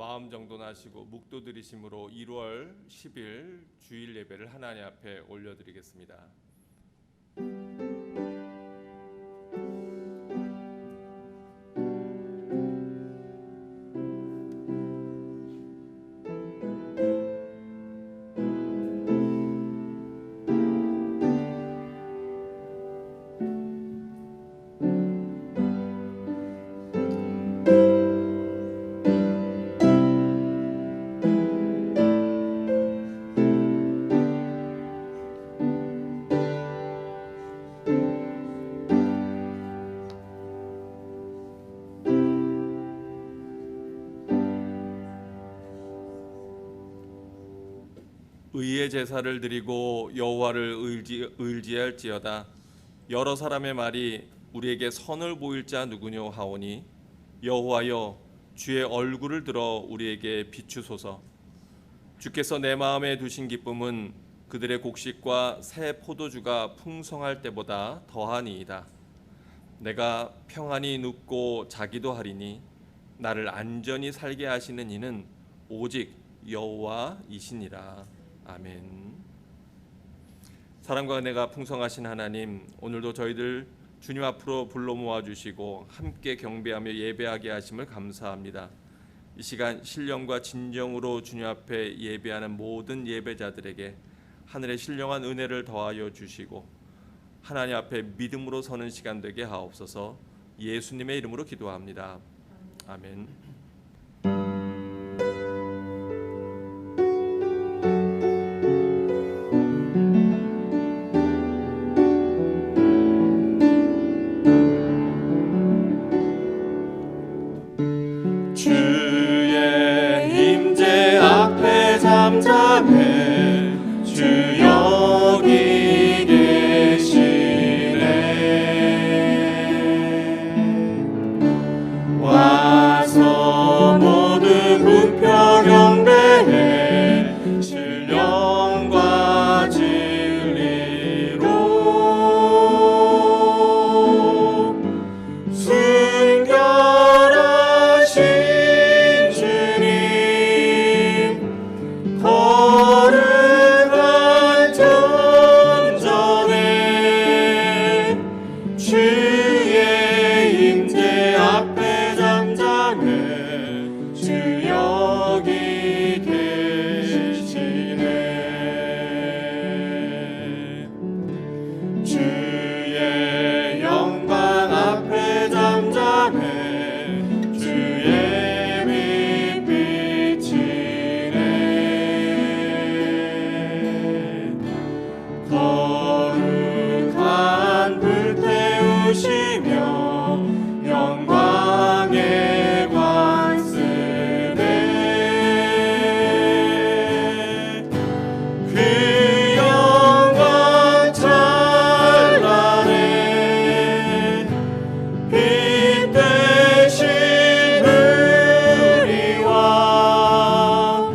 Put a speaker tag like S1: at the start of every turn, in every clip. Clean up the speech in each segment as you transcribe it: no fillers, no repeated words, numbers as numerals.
S1: 마음 정돈하시고 묵도 드리심으로 1월 10일 주일 예배를 하나님 앞에 올려드리겠습니다. 의의 제사를 드리고 여호와를 의지할지어다. 여러 사람의 말이 우리에게 선을 보일 자 누구뇨 하오니 여호와여 주의 얼굴을 들어 우리에게 비추소서. 주께서 내 마음에 두신 기쁨은 그들의 곡식과 새 포도주가 풍성할 때보다 더하니이다. 내가 평안히 눕고 자기도 하리니 나를 안전히 살게 하시는 이는 오직 여호와이시니라. 아멘. 사랑과 은혜가 풍성하신 하나님, 오늘도 저희들 주님 앞으로 불러 모아주시고 함께 경배하며 예배하게 하심을 감사합니다. 이 시간 신령과 진정으로 주님 앞에 예배하는 모든 예배자들에게 하늘의 신령한 은혜를 더하여 주시고 하나님 앞에 믿음으로 서는 시간 되게 하옵소서. 예수님의 이름으로 기도합니다. 아멘.
S2: 잠잠해 주 여기 계시네. 와서 모두 굽혀 경배해 신령과 진리로 순결하신 거룩한 전전에 주의 임재 앞에 잠잠해 주 여기 계시네. 주의 영광 앞에 잠잠해 주의 빛이네. 거룩한 불 태우시며 영광의 관쓰네. 그 영광 찬란해 빛 대신 우리와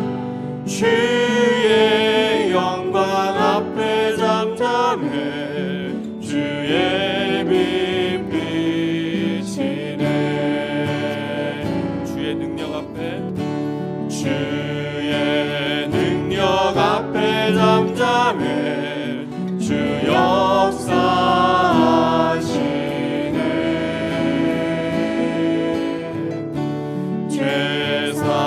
S2: 주의 영광 앞에 잠잠해 주의 빛 비치네. 주의 능력 앞에 잠잠해 주 역사하시네.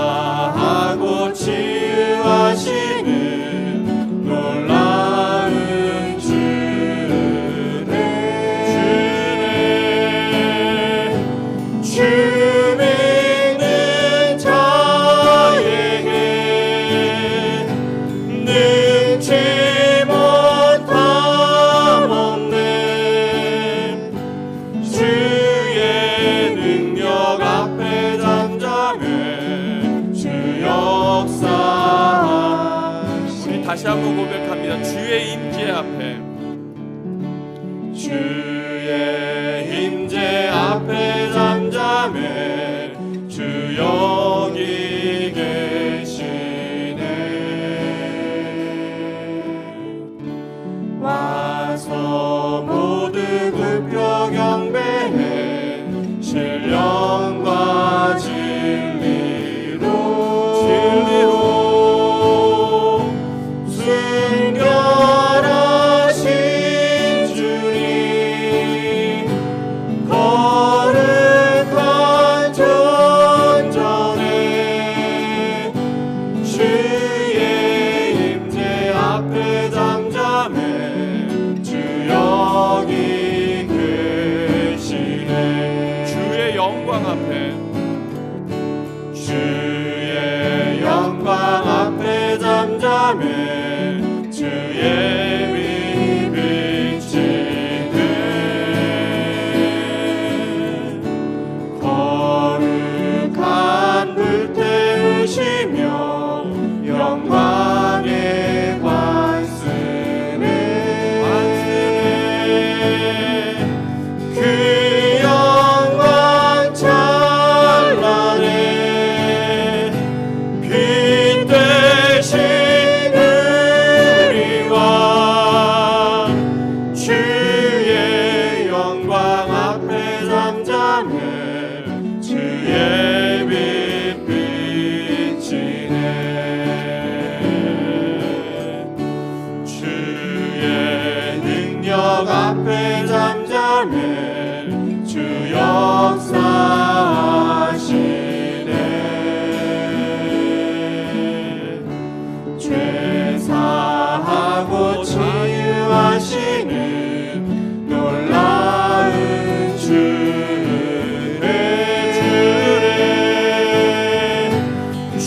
S2: 죄사하고 치유하시는 놀라운 주네. 주 믿는 자에게 능치 못함 없네. 주의 능력 앞에 잠잠해 주 역사하시네.
S1: 다시 한번 고백합니다. 주의 임재 앞에
S2: 주의 임재 앞에 잠잠해 주 여기 계시네. 와서 모두 굽혀 경배해 신령과 진리로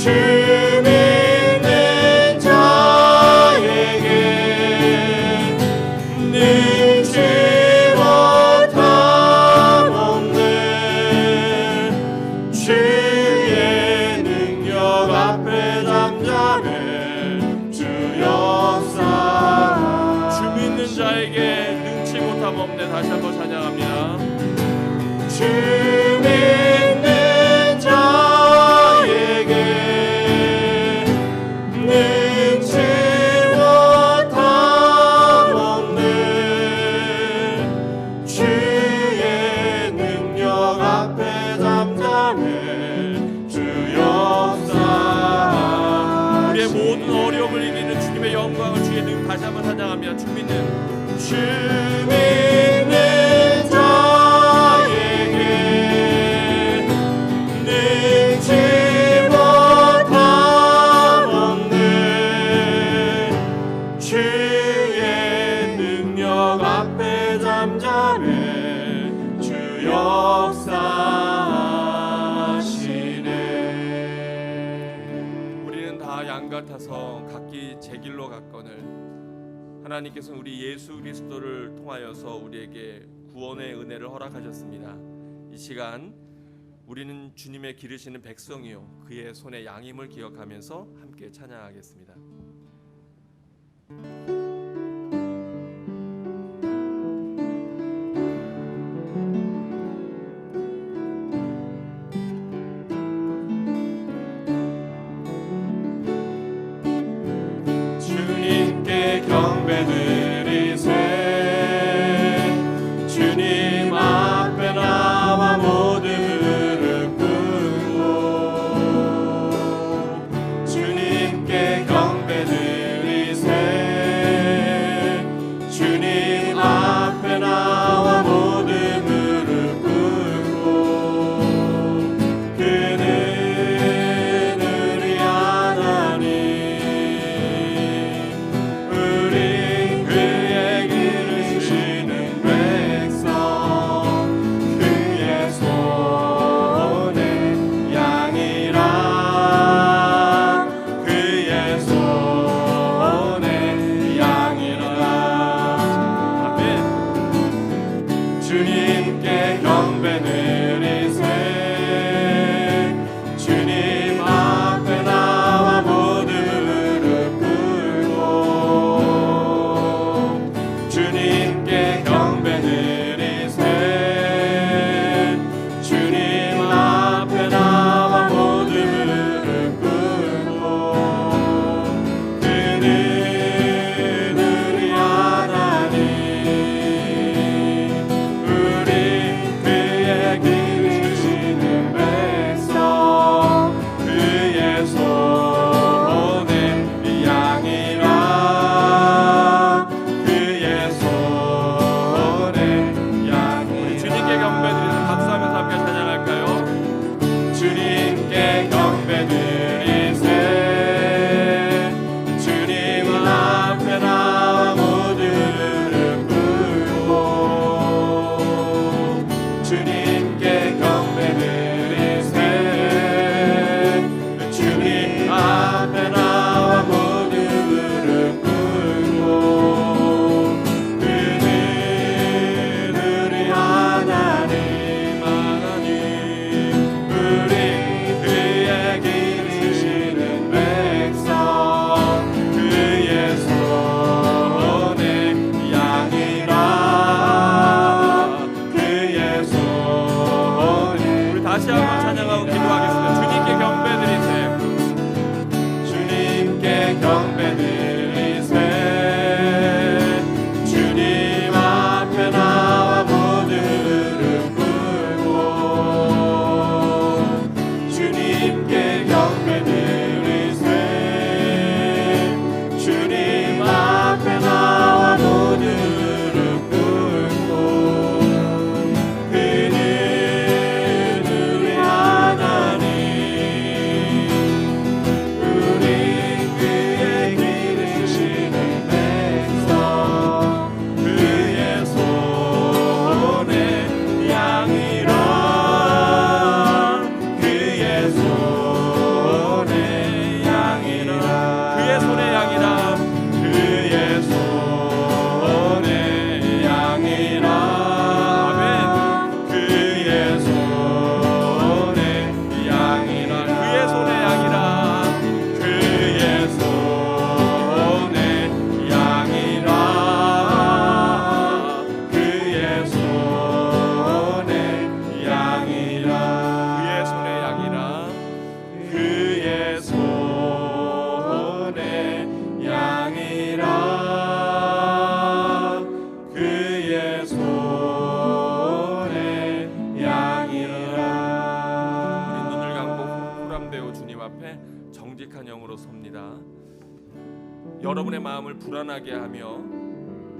S2: 주 믿는 자에게 능치 못함 없네. 주의 능력 앞에 잠잠해 주 역사.
S1: 주 믿는 자에게 능치 못함 없네. 다시 한번 찬양합니다.
S2: 주 믿는 자에게 능치 못함 없네. 주의 능력 앞에 잠잠해 주 역사.
S1: 우리의 모든 어려움을 이기는 주님의 영광을 주의 능 다시 한번 찬양합니다. 주 믿는
S2: 자에게 능치 못함 없네. 주의 능력 앞에 잠잠해 주 역사하시네.
S1: 우리는 다 양 같아서 각기 제 길로 갔거늘 하나님께서는 우리 예수 그리스도를 통하여서 우리에게 구원의 은혜를 허락하셨습니다. 이 시간 우리는 주님의 기르시는 백성이요 그의 손에 양임을 기억하면서 함께 찬양하겠습니다.
S2: 주님께 경배드리세. 주님 앞에 나와 모두 무릎 꿇고 주님께 경배드리세. 주님 앞에 나와 모두 무릎 꿇고 그는 우리 하나님 우리 그의 기르시는 백성 그의 손에 양이라 그의 손에 양이라. 아멘. 주님께 경배드리세. 주님 앞에 나와 모두 무릎 꿇고 주님께 경배드리세. 주님 앞에 나와 모두 무릎 꿇고 그는 우리 하나님 우리 그의 기르시는 백성 그의 손에 양이라 그의 손에 양이라.
S1: 주님께 경배드리는 박수하면서 함께 찬양할까요?
S2: 주님께 경배드리세. 주님 앞에 나와 모두 무릎 꿇고 주님께 경배드리세. 주님 앞에 나와 모두 무릎 꿇고 그는 우리 하나님 우리 그의 길
S1: 앞에 정직한 영으로 섭니다. 여러분의 마음을 불안하게 하며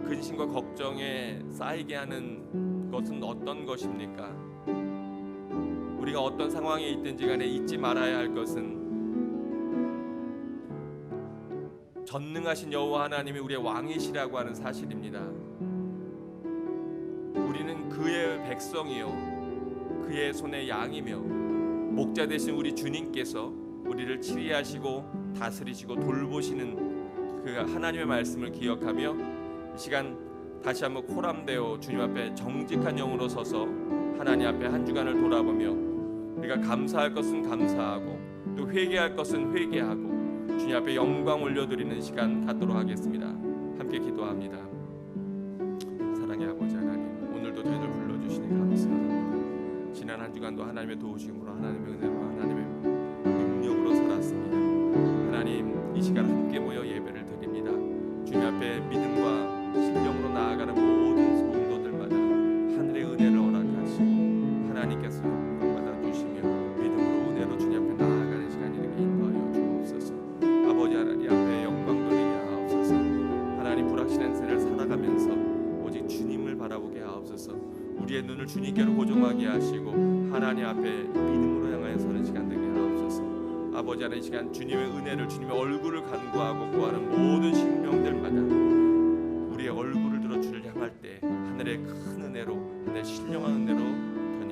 S1: 근심과 걱정에 쌓이게 하는 것은 어떤 것입니까? 우리가 어떤 상황에 있든지 간에 잊지 말아야 할 것은 전능하신 여호와 하나님이 우리의 왕이시라고 하는 사실입니다. 우리는 그의 백성이요 그의 손의 양이며 목자 되신 우리 주님께서 우리를 치리하시고 다스리시고 돌보시는 그 하나님의 말씀을 기억하며 이 시간 다시 한번 코람되어 주님 앞에 정직한 영으로 서서 하나님 앞에 한 주간을 돌아보며 우리가 감사할 것은 감사하고 또 회개할 것은 회개하고 주님 앞에 영광 올려드리는 시간 갖도록 하겠습니다. 함께 기도합니다. 사랑의 아버지 하나님, 오늘도 저희를 불러주시니 감사합니다. 지난 한 주간도 하나님의 도우심으로 하나님의 은혜로 하나님의 능력으로 살았습니다. 하나님, 이 시간 함께 모여 예배를 드립니다. 주님 앞에 믿음과 신령으로 나아가는 모든 성도들마다 하늘의 은혜를 허락하시고 하나님께서 영광 받아주시며 믿음으로 은혜로 주님 앞에 나아가는 시간이 되게 인도하여 주옵소서. 아버지 하나님 앞에 영광 돌리게 하옵소서. 하나님, 불확실한 세를 살아가면서 오직 주님을 바라보게 하옵소서. 우리의 눈을 주님께로 고정하게 하시고 하나님 앞에 믿음으로 향하여 서는 시간 되게 하옵소서. 아버지 하나님, 이 시간 주님의 은혜를, 주님의 얼굴을 간구하고 구하는 모든 심령들마다 우리의 얼굴을 들어 주를 향할 때 하늘의 큰 은혜로, 하늘의 신령한 은혜로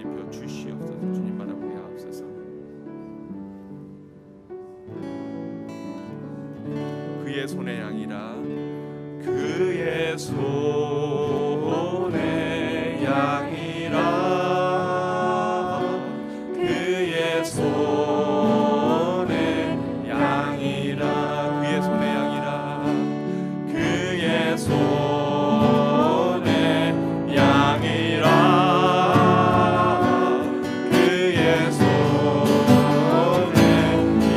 S1: 덧입혀 주시옵소서. 주님 바라보게 하옵소서. 그의 손의 양이라, 그의 손의 양이라, 그의 손의 양이라, 그의 손의 양이라, 그의 손의 양이라, 그의 손의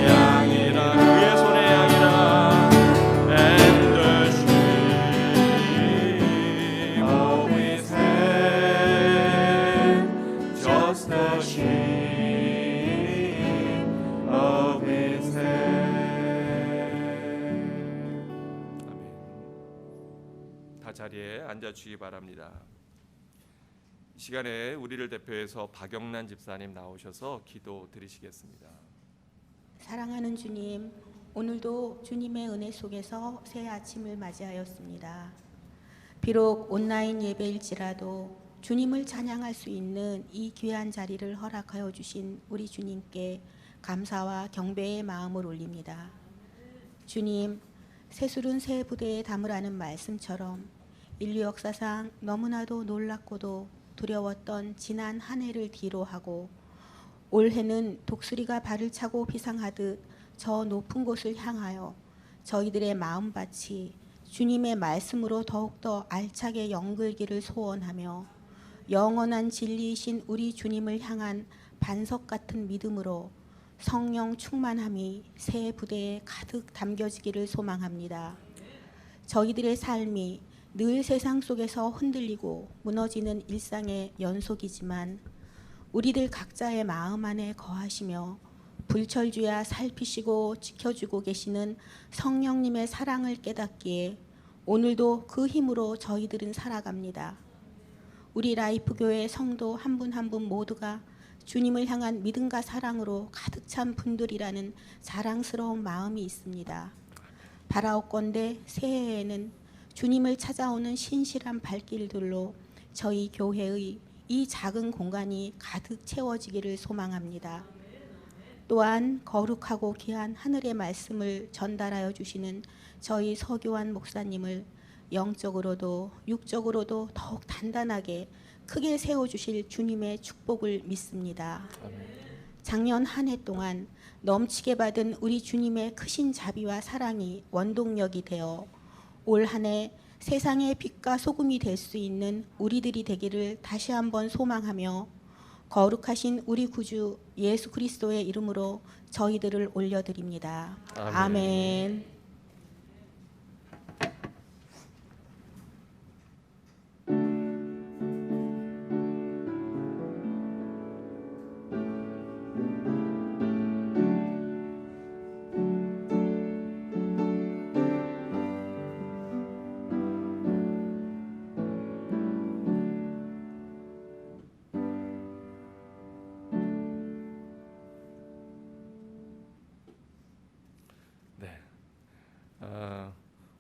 S1: 양이라, 그의 손의 양이라. And the sheep of his hand, just the sheep of his hand. 아멘. 다 자리에 앉아주시기 바랍니다. 이 시간에 우리를 대표해서 박영란 집사님 나오셔서 기도 드리시겠습니다.
S3: 사랑하는 주님, 오늘도 주님의 은혜 속에서 새 아침을 맞이하였습니다. 비록 온라인 예배일지라도 주님을 찬양할 수 있는 이 귀한 자리를 허락하여 주신 우리 주님께 감사와 경배의 마음을 올립니다. 주님, 새술은 새 부대에 담으라는 말씀처럼 인류 역사상 너무나도 놀랍고도 두려웠던 지난 한 해를 뒤로하고 올해는 독수리가 발을 차고 비상하듯 저 높은 곳을 향하여 저희들의 마음밭이 주님의 말씀으로 더욱더 알차게 연글기를 소원하며 영원한 진리이신 우리 주님을 향한 반석 같은 믿음으로 성령 충만함이 새 부대에 가득 담겨지기를 소망합니다. 저희들의 삶이 늘 세상 속에서 흔들리고 무너지는 일상의 연속이지만 우리들 각자의 마음 안에 거하시며 불철주야 살피시고 지켜주고 계시는 성령님의 사랑을 깨닫기에 오늘도 그 힘으로 저희들은 살아갑니다. 우리 라이프교회 성도 한 분 한 분 모두가 주님을 향한 믿음과 사랑으로 가득 찬 분들이라는 자랑스러운 마음이 있습니다. 바라옵건대 새해에는 주님을 찾아오는 신실한 발길들로 저희 교회의 이 작은 공간이 가득 채워지기를 소망합니다. 또한 거룩하고 귀한 하늘의 말씀을 전달하여 주시는 저희 서교환 목사님을 영적으로도 육적으로도 더욱 단단하게 크게 세워주실 주님의 축복을 믿습니다. 작년 한 해 동안 넘치게 받은 우리 주님의 크신 자비와 사랑이 원동력이 되어 올 한 해 세상의 빛과 소금이 될 수 있는 우리들이 되기를 다시 한번 소망하며 거룩하신 우리 구주 예수 그리스도의 이름으로 저희들을 올려드립니다. 아멘.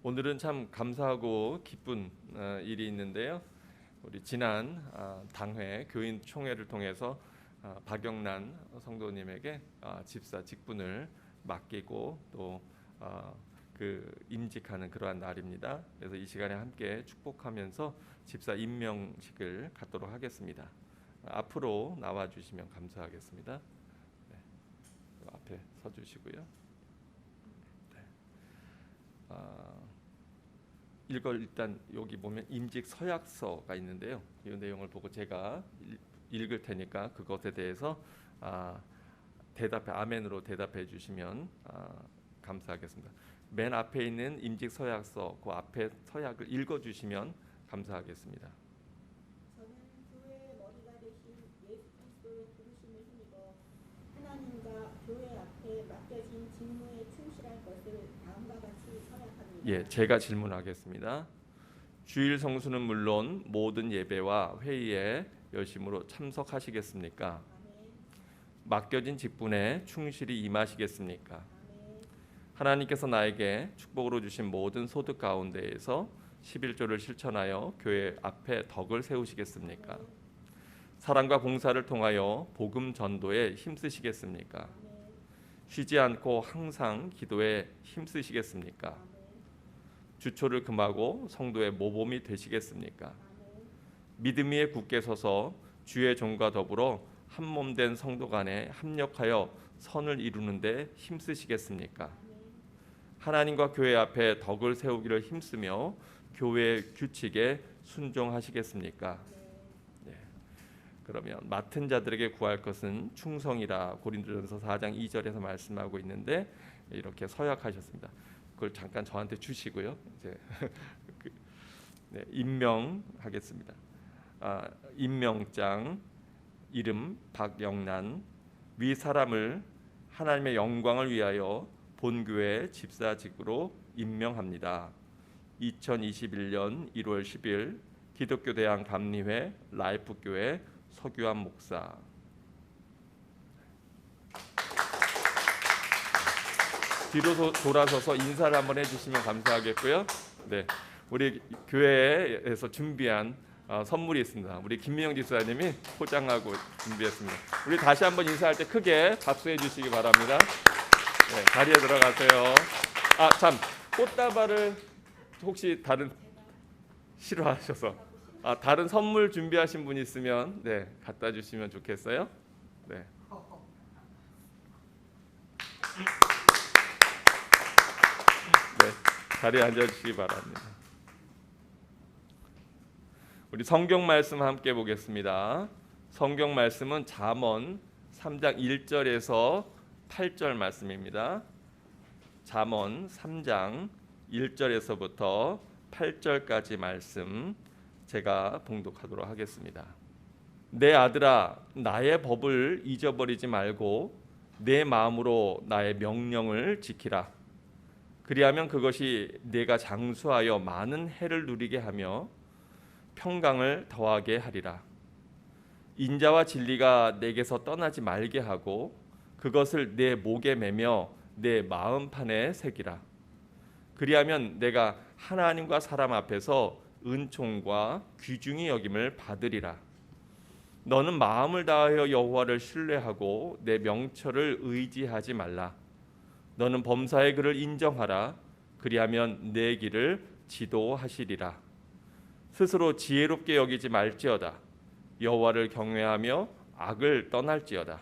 S1: 오늘은 참 감사하고 기쁜 일이 있는데요. 우리 지난 당회 교인 총회를 통해서 박영란 성도님에게 집사 직분을 맡기고 또 임직하는 그러한 날입니다. 그래서 이 시간에 함께 축복하면서 집사 임명식을 갖도록 하겠습니다. 앞으로 나와 주시면 감사하겠습니다. 네, 앞에 서 주시고요. 네. 일단 여기 보면 임직 서약서가 있는데요. 이 내용을 보고 제가 읽을 테니까 그것에 대해서 아멘으로 대답해 주시면 감사하겠습니다. 맨 앞에 있는 임직 서약서 그 앞에 서약을 읽어 주시면 감사하겠습니다.
S3: 저는 교회의 머리가 되신 예수 그리스도의 부르심을 힘입어 하나님과 교회 앞에 맡겨진 직무에 충실할 것을 다음과 같이 서약합니다.
S1: 예, 제가 질문하겠습니다. 주일 성수는 물론 모든 예배와 회의에 열심으로 참석하시겠습니까?
S3: 아멘.
S1: 맡겨진 직분에 충실히 임하시겠습니까?
S3: 아멘.
S1: 하나님께서 나에게 축복으로 주신 모든 소득 가운데에서 11조를 실천하여 교회 앞에 덕을 세우시겠습니까? 사랑과 봉사를 통하여 복음 전도에 힘쓰시겠습니까? 쉬지 않고 항상 기도에 힘쓰시겠습니까? 주초를 금하고 성도의 모범이 되시겠습니까? 믿음 위에 굳게 서서 주의 종과 더불어 한 몸 된 성도 간에 합력하여 선을 이루는 데 힘쓰시겠습니까? 하나님과 교회 앞에 덕을 세우기를 힘쓰며 교회 규칙에 순종하시겠습니까? 네. 그러면 맡은 자들에게 구할 것은 충성이라 고린도전서 4장 2절에서 말씀하고 있는데 이렇게 서약하셨습니다. 그걸 잠깐 저한테 주시고요. 이제 네, 임명하겠습니다. 임명장 이름 박영란 위 사람을 하나님의 영광을 위하여 본교회 집사직으로 임명합니다. 2021년 1월 10일 기독교 대학 감리회 라이프교회 서규환 목사. 뒤로 돌아서서 인사를 한번 해주시면 감사하겠고요. 네, 우리 교회에서 준비한 선물이 있습니다. 우리 김민영 집사님이 포장하고 준비했습니다. 우리 다시 한번 인사할 때 크게 박수해 주시기 바랍니다. 네, 자리에 들어가세요. 참 꽃다발을 혹시 다른 싫어하셔서 다른 선물 준비하신 분 있으면 네 갖다 주시면 좋겠어요. 네. 네, 자리에 앉아 주시기 바랍니다. 우리 성경 말씀 함께 보겠습니다. 성경 말씀은 잠언 3장 1절에서 8절 말씀입니다. 잠언 3장 1절에서부터 8절까지 말씀 제가 봉독하도록 하겠습니다. 내 아들아, 나의 법을 잊어버리지 말고 내 마음으로 나의 명령을 지키라. 그리하면 그것이 내가 장수하여 많은 해를 누리게 하며 평강을 더하게 하리라. 인자와 진리가 내게서 떠나지 말게 하고 그것을 내 목에 매며 내 마음판에 새기라. 그리하면 내가 하나님과 사람 앞에서 은총과 귀중히 여김을 받으리라. 너는 마음을 다하여 여호와를 신뢰하고 내 명철을 의지하지 말라. 너는 범사의 그를 인정하라. 그리하면 내 길을 지도하시리라. 스스로 지혜롭게 여기지 말지어다. 여호와를 경외하며 악을 떠날지어다.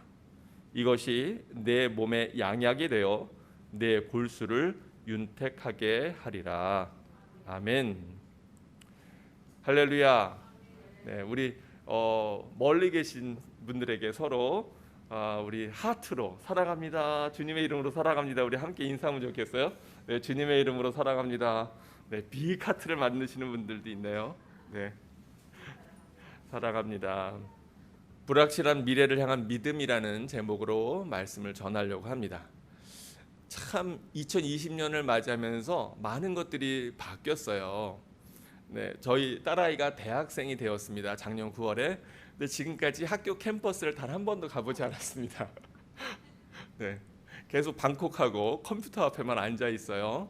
S1: 이것이 내 몸의 양약이 되어 내 골수를 윤택하게 하리라. 아멘. 할렐루야. 네, 우리 멀리 계신 분들에게 서로 우리 하트로 사랑합니다. 주님의 이름으로 사랑합니다. 우리 함께 인사하면 좋겠어요. 네, 주님의 이름으로 사랑합니다. 네, 빅 하트를 만드시는 분들도 있네요. 네, 사랑합니다. 불확실한 미래를 향한 믿음이라는 제목으로 말씀을 전하려고 합니다. 참 2020년을 맞이하면서 많은 것들이 바뀌었어요. 네, 저희 딸아이가 대학생이 되었습니다. 작년 9월에. 근데 지금까지 학교 캠퍼스를 단 한 번도 가보지 않았습니다. 네, 계속 방콕하고 컴퓨터 앞에만 앉아 있어요.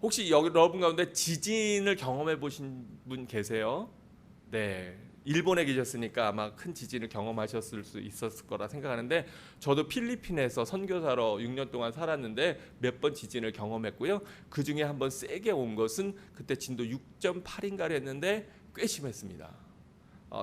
S1: 혹시 여러분 가운데 지진을 경험해 보신 분 계세요? 네, 일본에 계셨으니까 아마 큰 지진을 경험하셨을 수 있었을 거라 생각하는데, 저도 필리핀에서 선교사로 6년 동안 살았는데 몇 번 지진을 경험했고요. 그 중에 한번 세게 온 것은 그때 진도 6.8인가를 했는데 꽤 심했습니다.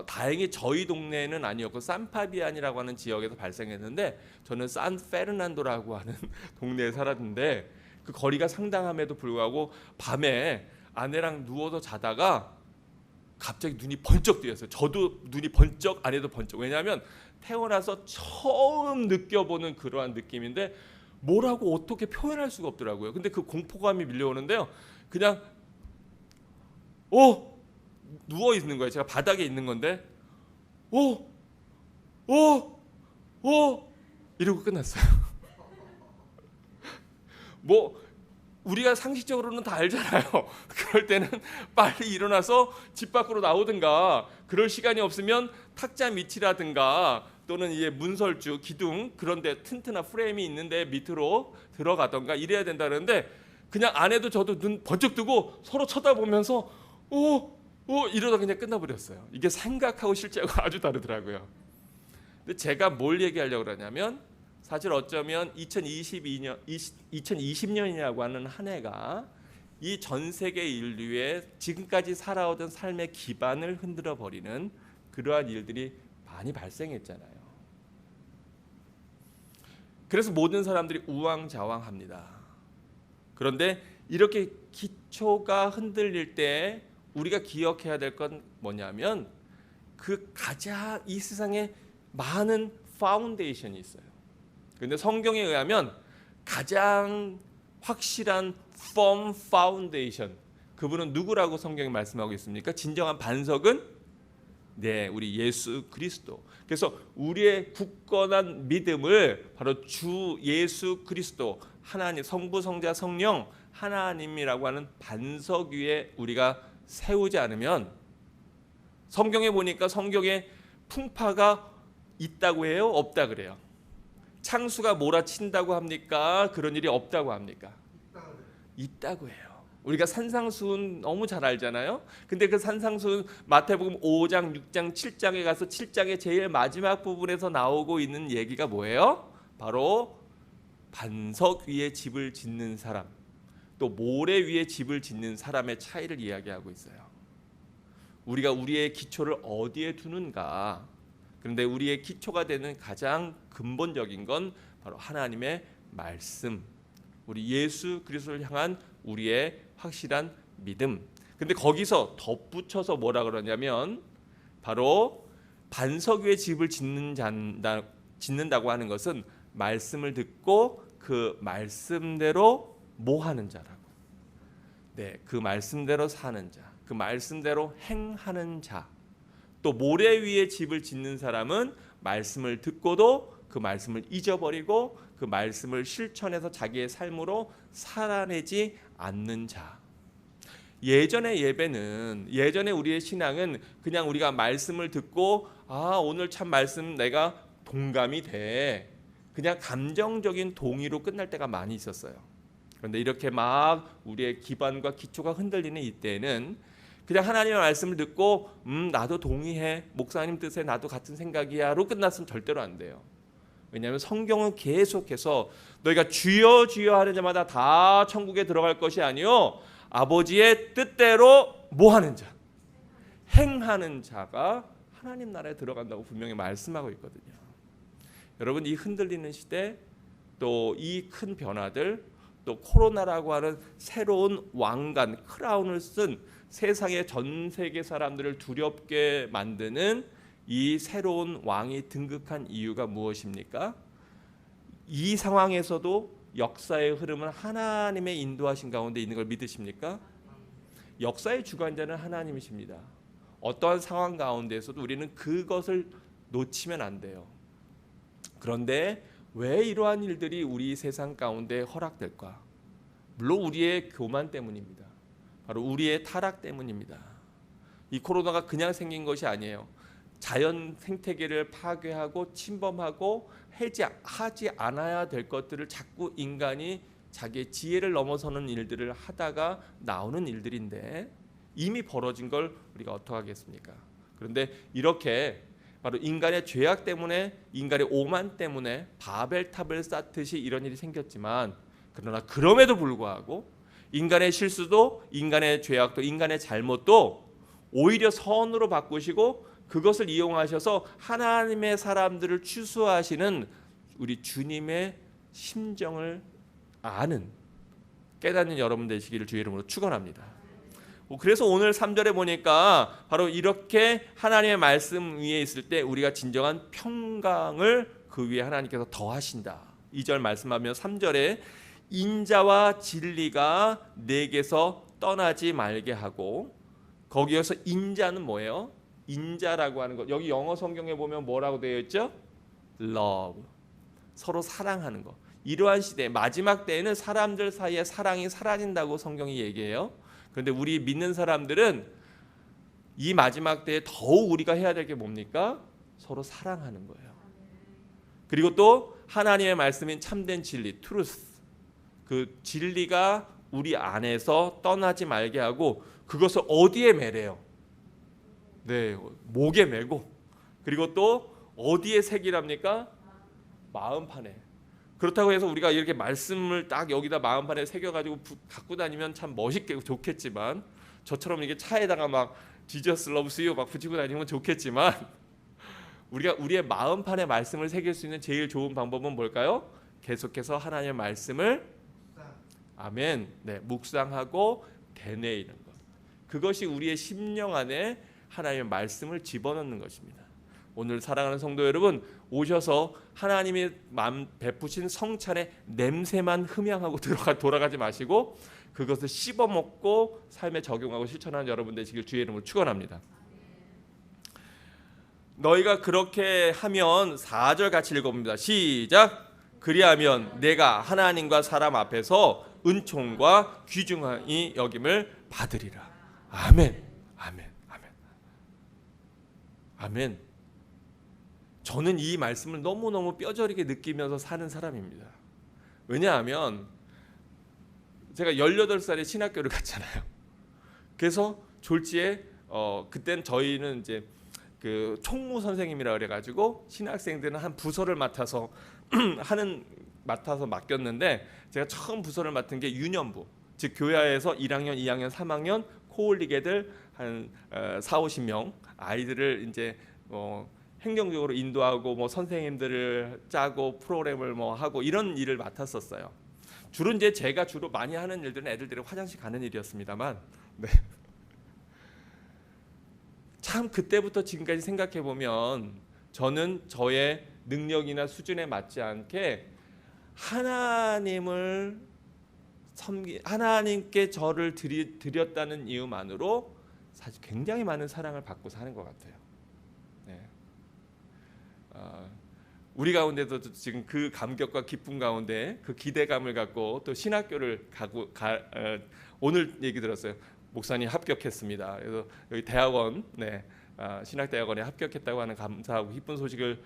S1: 다행히 저희 동네는 아니었고 산파비안이라고 하는 지역에서 발생했는데, 저는 산페르난도라고 하는 동네에 살았는데 그 거리가 상당함에도 불구하고 밤에 아내랑 누워서 자다가 갑자기 눈이 번쩍 뜨였어요. 저도 눈이 번쩍, 아내도 번쩍. 왜냐하면 태어나서 처음 느껴보는 그러한 느낌인데 뭐라고 어떻게 표현할 수가 없더라고요. 근데 그 공포감이 밀려오는데요. 그냥 누워 있는 거예요. 제가 바닥에 있는 건데 이러고 끝났어요. 뭐 우리가 상식적으로는 다 알잖아요. 그럴 때는 빨리 일어나서 집 밖으로 나오든가, 그럴 시간이 없으면 탁자 밑이라든가 또는 이제 문설주, 기둥 그런 데 튼튼한 프레임이 있는데 밑으로 들어가던가 이래야 된다는데, 그냥 아내도 저도 눈 번쩍 뜨고 서로 쳐다보면서 이러다 그냥 끝나버렸어요. 이게 생각하고 실제하고 아주 다르더라고요. 근데 제가 뭘 얘기하려고 그러냐면, 사실 어쩌면 2020년이라고 하는 한 해가 이 전 세계 인류의 지금까지 살아오던 삶의 기반을 흔들어 버리는 그러한 일들이 많이 발생했잖아요. 그래서 모든 사람들이 우왕좌왕합니다. 그런데 이렇게 기초가 흔들릴 때 우리가 기억해야 될 건 뭐냐면, 그 가장 이 세상에 많은 파운데이션이 있어요. 근데 성경에 의하면 가장 확실한 firm foundation, 그분은 누구라고 성경이 말씀하고 있습니까? 진정한 반석은 우리 예수 그리스도. 그래서 우리의 굳건한 믿음을 바로 주 예수 그리스도, 하나님, 성부 성자 성령 하나님이라고 하는 반석 위에 우리가 세우지 않으면, 성경에 보니까 성경에 풍파가 있다고 해요? 없다 그래요? 창수가 몰아친다고 합니까? 그런 일이 없다고 합니까? 있다고 해요. 우리가 산상수훈 너무 잘 알잖아요. 근데 그 산상수훈 마태복음 5장, 6장, 7장에 가서 7장의 제일 마지막 부분에서 나오고 있는 얘기가 뭐예요? 바로 반석 위에 집을 짓는 사람, 또 모래 위에 집을 짓는 사람의 차이를 이야기하고 있어요. 우리가 우리의 기초를 어디에 두는가? 그런데 우리의 기초가 되는 가장 근본적인 건 바로 하나님의 말씀, 우리 예수 그리스도를 향한 우리의 확실한 믿음. 근데 거기서 덧붙여서 뭐라 그러냐면, 바로 반석 위에 집을 짓는다고 하는 것은 말씀을 듣고 그 말씀대로 뭐 하는 자라고. 그 말씀대로 사는 자, 그 말씀대로 행하는 자. 또 모래 위에 집을 짓는 사람은 말씀을 듣고도 그 말씀을 잊어버리고 그 말씀을 실천해서 자기의 삶으로 살아내지 않는 자. 예전의 예배는, 예전의 우리의 신앙은 그냥 우리가 말씀을 듣고 오늘 참 말씀 내가 동감이 돼, 그냥 감정적인 동의로 끝날 때가 많이 있었어요. 그런데 이렇게 막 우리의 기반과 기초가 흔들리는 이때는 그냥 하나님의 말씀을 듣고 나도 동의해, 목사님 뜻에 나도 같은 생각이야로 끝났으면 절대로 안 돼요. 왜냐하면 성경은 계속해서 너희가 주여 주여 하는 자마다 다 천국에 들어갈 것이 아니요 아버지의 뜻대로 뭐 하는 자, 행하는 자가 하나님 나라에 들어간다고 분명히 말씀하고 있거든요. 여러분, 이 흔들리는 시대, 또 이 큰 변화들, 또 코로나라고 하는 새로운 왕관, 크라운을 쓴 세상의 전 세계 사람들을 두렵게 만드는 이 새로운 왕이 등극한 이유가 무엇입니까? 이 상황에서도 역사의 흐름은 하나님의 인도하신 가운데 있는 걸 믿으십니까? 역사의 주관자는 하나님이십니다. 어떠한 상황 가운데에서도 우리는 그것을 놓치면 안 돼요. 그런데 왜 이러한 일들이 우리 세상 가운데 허락될까? 물론 우리의 교만 때문입니다. 바로 우리의 타락 때문입니다. 이 코로나가 그냥 생긴 것이 아니에요. 자연 생태계를 파괴하고 침범하고 해제하지 않아야 될 것들을 자꾸 인간이 자기의 지혜를 넘어서는 일들을 하다가 나오는 일들인데 이미 벌어진 걸 우리가 어떻게 하겠습니까? 그런데 이렇게 바로 인간의 죄악 때문에, 인간의 오만 때문에 바벨탑을 쌓듯이 이런 일이 생겼지만, 그러나 그럼에도 불구하고 인간의 실수도, 인간의 죄악도, 인간의 잘못도 오히려 선으로 바꾸시고 그것을 이용하셔서 하나님의 사람들을 추수하시는 우리 주님의 심정을 아는, 깨닫는 여러분 되시기를 주의 이름으로 축원합니다. 그래서 오늘 3절에 보니까 바로 이렇게 하나님의 말씀 위에 있을 때 우리가 진정한 평강을 그 위에 하나님께서 더하신다. 2절 말씀하면 3절에 인자와 진리가 내게서 떠나지 말게 하고, 거기에서 인자는 뭐예요? 인자라고 하는 것, 여기 영어 성경에 보면 뭐라고 되어 있죠? love, 서로 사랑하는 것. 이러한 시대, 마지막 때에는 사람들 사이에 사랑이 사라진다고 성경이 얘기해요. 그런데 우리 믿는 사람들은 이 마지막 때에 더욱 우리가 해야 될 게 뭡니까? 서로 사랑하는 거예요. 그리고 또 하나님의 말씀인 참된 진리, truth, 그 진리가 우리 안에서 떠나지 말게 하고, 그것을 어디에 매래요? 네, 목에 매고, 그리고 또 어디에 새기랍니까? 마음판에. 그렇다고 해서 우리가 이렇게 말씀을 딱 여기다 마음판에 새겨가지고 갖고 다니면 참 멋있게 좋겠지만, 저처럼 이게 차에다가 막 Jesus loves you 막 붙이고 다니면 좋겠지만, 우리가 우리의 마음판에 말씀을 새길 수 있는 제일 좋은 방법은 뭘까요? 계속해서 하나님의 말씀을 아멘, 네, 묵상하고 되뇌이는 것. 그것이 우리의 심령 안에 하나님의 말씀을 집어넣는 것입니다. 오늘 사랑하는 성도 여러분, 오셔서 하나님이 베푸신 성찬의 냄새만 흠양하고 돌아가지 마시고 그것을 씹어먹고 삶에 적용하고 실천하는 여러분 되시길 주의 이름으로 축원합니다. 너희가 그렇게 하면 4절 같이 읽어봅니다. 시작. 그리하면 내가 하나님과 사람 앞에서 은총과 귀중하니 여김을 받으리라. 아멘. 아멘. 아멘. 아멘. 저는 이 말씀을 너무너무 뼈저리게 느끼면서 사는 사람입니다. 왜냐하면 제가 18살에 신학교를 갔잖아요. 그래서 졸지에 그땐 저희는 이제 그 총무 선생님이라 그래가지고 신학생들은 한 부서를 맡아서 맡아서 맡겼는데, 제가 처음 부서를 맡은 게 유년부, 즉 교야에서 1학년, 2학년, 3학년 코올리게들 한 4-50명 아이들을 이제 행정적으로 인도하고 뭐 선생님들을 짜고 프로그램을 뭐 하고 이런 일을 맡았었어요. 주로 이제 제가 주로 많이 하는 일들은 애들이 화장실 가는 일이었습니다만, 네. 참 그때부터 지금까지 생각해 보면 저는 저의 능력이나 수준에 맞지 않게 하나님께 저를 드렸다는 이유만으로 사실 굉장히 많은 사랑을 받고 사는 것 같아요. 네. 우리 가운데도 지금 그 감격과 기쁨 가운데 그 기대감을 갖고 또 신학교를 오늘 얘기 들었어요. 목사님 합격했습니다. 그래서 여기 대학원, 네, 신학대학원에 합격했다고 하는 감사하고 기쁜 소식을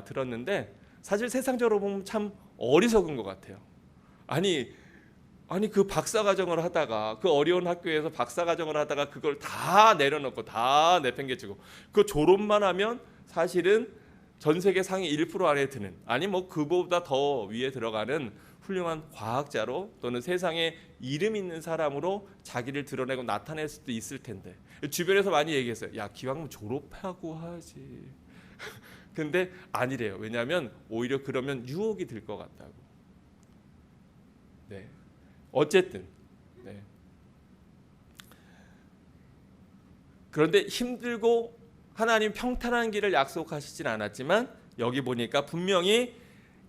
S1: 들었는데, 사실 세상적으로 보면 참 어리석은 것 같아요. 아니 그 박사과정을 하다가, 그 어려운 학교에서 박사과정을 하다가 그걸 다 내려놓고 다 내팽개치고 그 졸업만 하면 사실은 전 세계 상위 1% 안에 드는, 아니 뭐 그보다 더 위에 들어가는 훌륭한 과학자로 또는 세상에 이름 있는 사람으로 자기를 드러내고 나타낼 수도 있을 텐데, 주변에서 많이 얘기했어요. 야, 기왕이면 졸업하고 하지. 근데 아니래요. 왜냐하면 오히려 그러면 유혹이 될 것 같다고. 네. 어쨌든 네. 그런데 힘들고 하나님 평탄한 길을 약속하시진 않았지만, 여기 보니까 분명히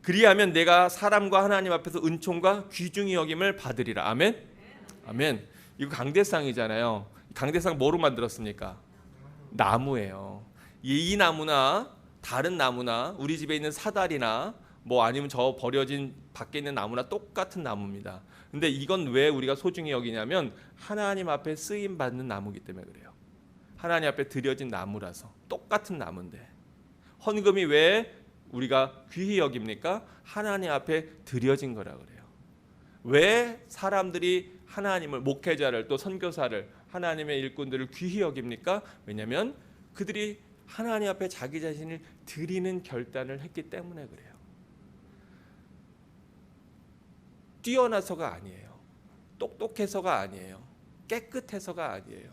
S1: 그리하면 내가 사람과 하나님 앞에서 은총과 귀중히 여김을 받으리라. 아멘. 아멘. 이거 강대상이잖아요. 강대상 뭐로 만들었습니까? 나무예요. 이 나무나 다른 나무나 우리 집에 있는 사다리나 뭐 아니면 저 버려진 밖에 있는 나무나 똑같은 나무입니다. 근데 이건 왜 우리가 소중히 여기냐면 하나님 앞에 쓰임 받는 나무이기 때문에 그래요. 하나님 앞에 드려진 나무라서. 똑같은 나무인데 헌금이 왜 우리가 귀히 여깁니까? 하나님 앞에 드려진 거라 그래요. 왜 사람들이 하나님을, 목회자를, 또 선교사를, 하나님의 일꾼들을 귀히 여깁니까? 왜냐하면 그들이 하나님 앞에 자기 자신을 드리는 결단을 했기 때문에 그래요. 뛰어나서가 아니에요. 똑똑해서가 아니에요. 깨끗해서가 아니에요.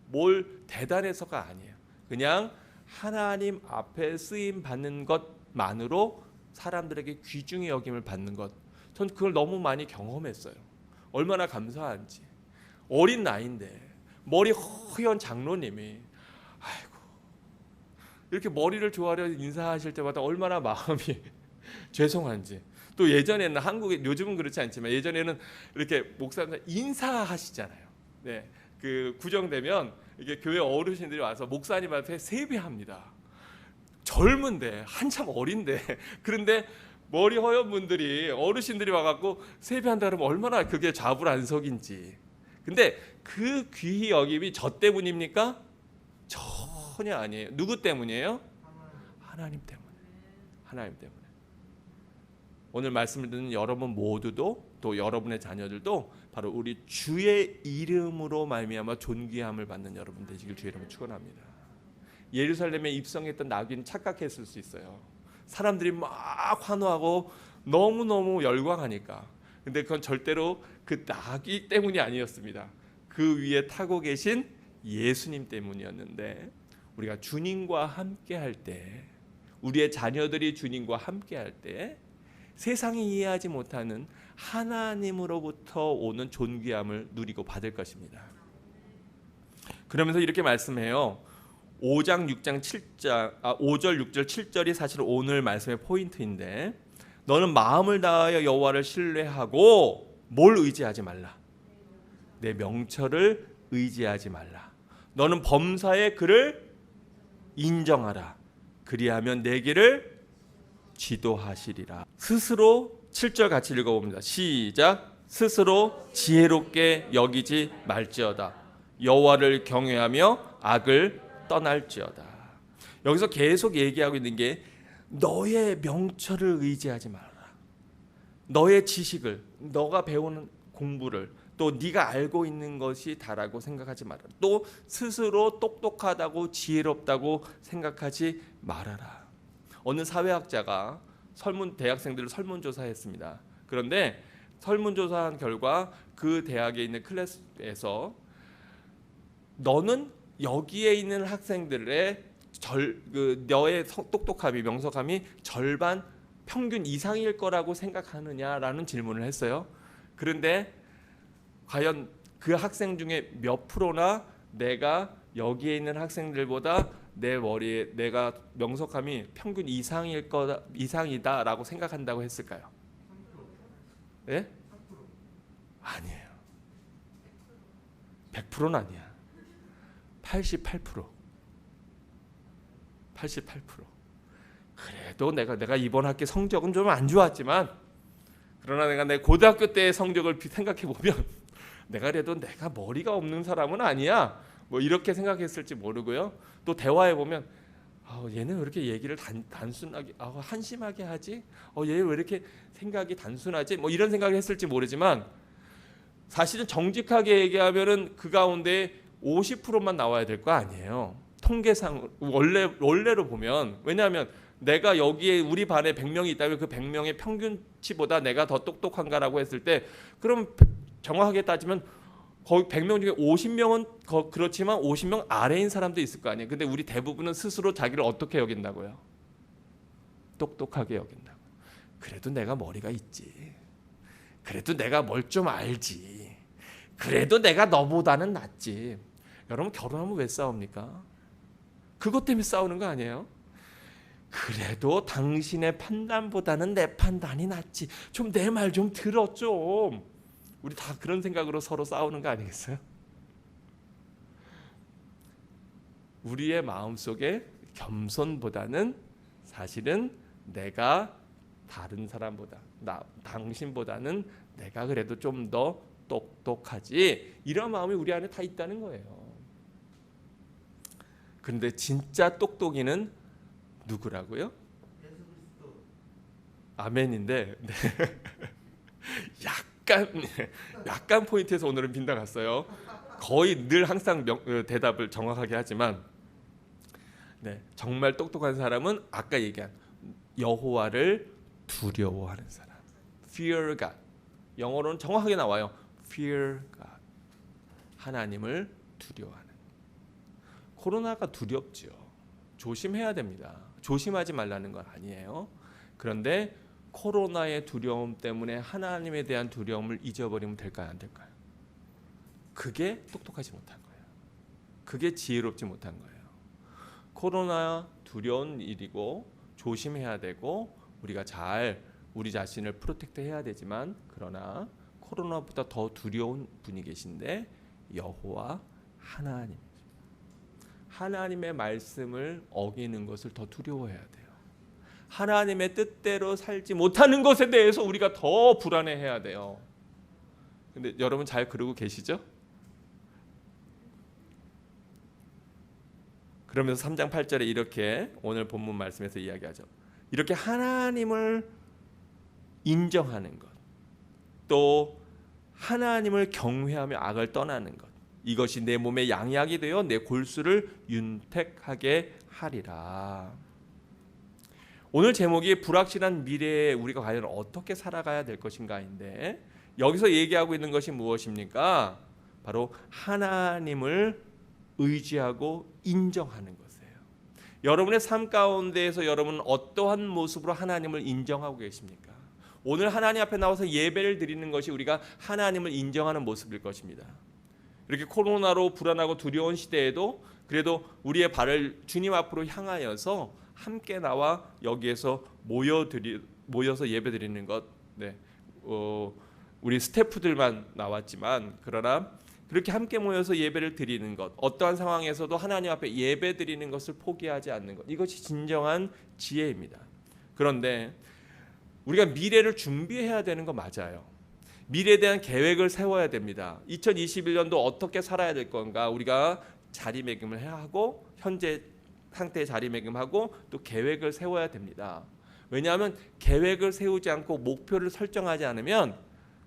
S1: 뭘 대단해서가 아니에요. 그냥 하나님 앞에 쓰임 받는 것만으로 사람들에게 귀중히 여김을 받는 것. 전 그걸 너무 많이 경험했어요. 얼마나 감사한지. 어린 나이인데 머리 허연 장로님이 아이고 이렇게 머리를 조아려 인사하실 때마다 얼마나 마음이 죄송한지. 또 예전에는 한국에, 요즘은 그렇지 않지만 예전에는 이렇게 목사님 인사하시잖아요. 네, 그 구정되면 이게 교회 어르신들이 와서 목사님 앞에 세배합니다. 젊은데 한참 어린데 그런데 머리 허연 분들이, 어르신들이 와갖고 세배한다 그러면 얼마나 그게 좌불안석인지. 근데 그 귀히 여김이 저 때문입니까? 전혀 아니에요. 누구 때문이에요? 하나님 때문에. 하나님 때문에. 오늘 말씀을 듣는 여러분 모두도, 또 여러분의 자녀들도 바로 우리 주의 이름으로 말미암아 존귀함을 받는 여러분 되시길 주의 이름으로 축원합니다. 예루살렘에 입성했던 나귀는 착각했을 수 있어요. 사람들이 막 환호하고 너무너무 열광하니까. 근데 그건 절대로 그 나귀 때문이 아니었습니다. 그 위에 타고 계신 예수님 때문이었는데, 우리가 주님과 함께 할 때, 우리의 자녀들이 주님과 함께 할 때 세상이 이해하지 못하는 하나님으로부터 오는 존귀함을 누리고 받을 것입니다. 그러면서 이렇게 말씀해요. 5장 6장 7장 5절 6절 7절이 사실 오늘 말씀의 포인트인데, 너는 마음을 다하여 여호와를 신뢰하고 뭘 의지하지 말라. 내 명철을 의지하지 말라. 너는 범사에 그를 인정하라. 그리하면 내 길을 지도하시리라. 스스로 7절 같이 읽어봅니다. 시작. 스스로 지혜롭게 여기지 말지어다. 여호와를 경외하며 악을 떠날지어다. 여기서 계속 얘기하고 있는 게 너의 명철을 의지하지 말아라. 너의 지식을, 너가 배우는 공부를, 또 네가 알고 있는 것이 다라고 생각하지 말아라. 또 스스로 똑똑하다고 지혜롭다고 생각하지 말아라. 어느 사회학자가 대학생들을 설문조사했습니다. 그런데 설문조사한 결과 그 대학에 있는 클래스에서 너는 여기에 있는 학생들의 너의 똑똑함이, 명석함이 절반 평균 이상일 거라고 생각하느냐라는 질문을 했어요. 그런데 과연 그 학생 중에 몇 프로나 내가 여기에 있는 학생들보다 내 머리에 내가 명석함이 평균 이상이다라고 생각한다고 했을까요? 예? 아니에요. 100%는 아니야. 88%. 그래도 내가 이번 학기 성적은 좀 안 좋았지만, 그러나 내가 내 고등학교 때의 성적을 생각해 보면 내가 그래도 내가 머리가 없는 사람은 아니야. 뭐 이렇게 생각했을지 모르고요. 또 대화해 보면 얘는 왜 이렇게 얘기를 단순하게 한심하게 하지? 얘 왜 이렇게 생각이 단순하지? 뭐 이런 생각을 했을지 모르지만, 사실은 정직하게 얘기하면은 그 가운데 50%만 나와야 될 거 아니에요. 통계상 원래로 보면. 왜냐하면 내가 여기에 우리 반에 100명이 있다면 그 100명의 평균치보다 내가 더 똑똑한가라고 했을 때, 그럼 정확하게 따지면 거의 100명 중에 50명은 그렇지만 50명 아래인 사람도 있을 거 아니에요. 근데 우리 대부분은 스스로 자기를 어떻게 여긴다고요? 똑똑하게 여긴다고. 그래도 내가 머리가 있지. 그래도 내가 뭘 좀 알지. 그래도 내가 너보다는 낫지. 여러분, 결혼하면 왜 싸웁니까? 그것 때문에 싸우는 거 아니에요? 그래도 당신의 판단보다는 내 판단이 낫지. 좀 내 말 좀 들어 좀. 우리 다 그런 생각으로 서로 싸우는 거 아니겠어요? 우리의 마음속에 겸손보다는 사실은 내가 다른 사람보다, 당신보다는 내가 그래도 좀 더 똑똑하지, 이런 마음이 우리 안에 다 있다는 거예요. 그런데 진짜 똑똑이는 누구라고요? 아멘인데 약간 포인트에서 오늘은 빗나갔어요. 거의 늘 항상 대답을 정확하게 하지만 네, 정말 똑똑한 사람은 아까 얘기한 여호와를 두려워하는 사람. Fear God. 영어로는 정확하게 나와요. Fear God. 하나님을 두려워하는. 코로나가 두렵죠. 조심해야 됩니다. 조심하지 말라는 건 아니에요. 그런데 코로나의 두려움 때문에 하나님에 대한 두려움을 잊어버리면 될까요? 안 될까요? 그게 똑똑하지 못한 거예요. 그게 지혜롭지 못한 거예요. 코로나 두려운 일이고 조심해야 되고 우리가 잘 우리 자신을 프로텍트 해야 되지만 그러나 코로나보다 더 두려운 분이 계신데 여호와 하나님. 하나님의 말씀을 어기는 것을 더 두려워해야 돼요. 하나님의 뜻대로 살지 못하는 것에 대해서 우리가 더 불안해해야 돼요. 근데 여러분 잘 그러고 계시죠? 그러면서 3장 8절에 이렇게 오늘 본문 말씀에서 이야기하죠. 이렇게 하나님을 인정하는 것, 또 하나님을 경외하며 악을 떠나는 것, 이것이 내 몸의 양약이 되어 내 골수를 윤택하게 하리라. 오늘 제목이 불확실한 미래에 우리가 과연 어떻게 살아가야 될 것인가인데 여기서 얘기하고 있는 것이 무엇입니까? 바로 하나님을 의지하고 인정하는 것이에요. 여러분의 삶 가운데에서 여러분은 어떠한 모습으로 하나님을 인정하고 계십니까? 오늘 하나님 앞에 나와서 예배를 드리는 것이 우리가 하나님을 인정하는 모습일 것입니다. 이렇게 코로나로 불안하고 두려운 시대에도 그래도 우리의 발을 주님 앞으로 향하여서 함께 나와 여기에서 모여서 예배드리는 것, 네, 우리 스태프들만 나왔지만 그러나 그렇게 함께 모여서 예배를 드리는 것, 어떠한 상황에서도 하나님 앞에 예배드리는 것을 포기하지 않는 것, 이것이 진정한 지혜입니다. 그런데 우리가 미래를 준비해야 되는 거 맞아요. 미래에 대한 계획을 세워야 됩니다. 2021년도 어떻게 살아야 될 건가 우리가 자리매김을 해야 하고 현재 상태의 자리매김하고 또 계획을 세워야 됩니다. 왜냐하면 계획을 세우지 않고 목표를 설정하지 않으면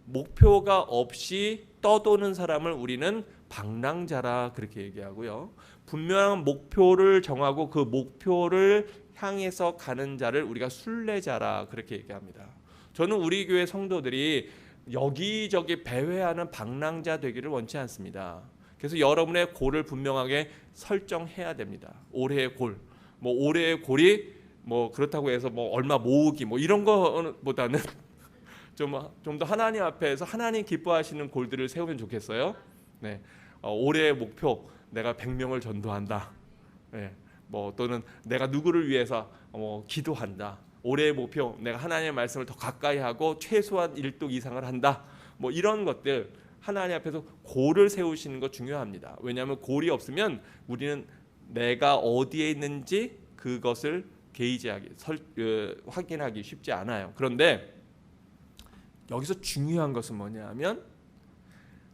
S1: 목표가 없이 떠도는 사람을 우리는 방랑자라 그렇게 얘기하고요. 분명한 목표를 정하고 그 목표를 향해서 가는 자를 우리가 순례자라 그렇게 얘기합니다. 저는 우리 교회 성도들이 여기저기 배회하는 방랑자 되기를 원치 않습니다. 그래서 여러분의 골을 분명하게 설정해야 됩니다. 올해의 골, 뭐 올해의 골이 뭐 그렇다고 해서 뭐 얼마 모으기 뭐 이런 거보다는 좀 더 하나님 앞에서 하나님 기뻐하시는 골들을 세우면 좋겠어요. 네, 올해의 목표 내가 100명을 전도한다. 네, 뭐 또는 내가 누구를 위해서 기도한다. 올해의 목표 내가 하나님의 말씀을 더 가까이 하고 최소한 1독 이상을 한다. 뭐 이런 것들 하나님 앞에서 골을 세우시는 거 중요합니다. 왜냐하면 골이 없으면 우리는 내가 어디에 있는지 그것을 게이지하기 확인하기 쉽지 않아요. 그런데 여기서 중요한 것은 뭐냐면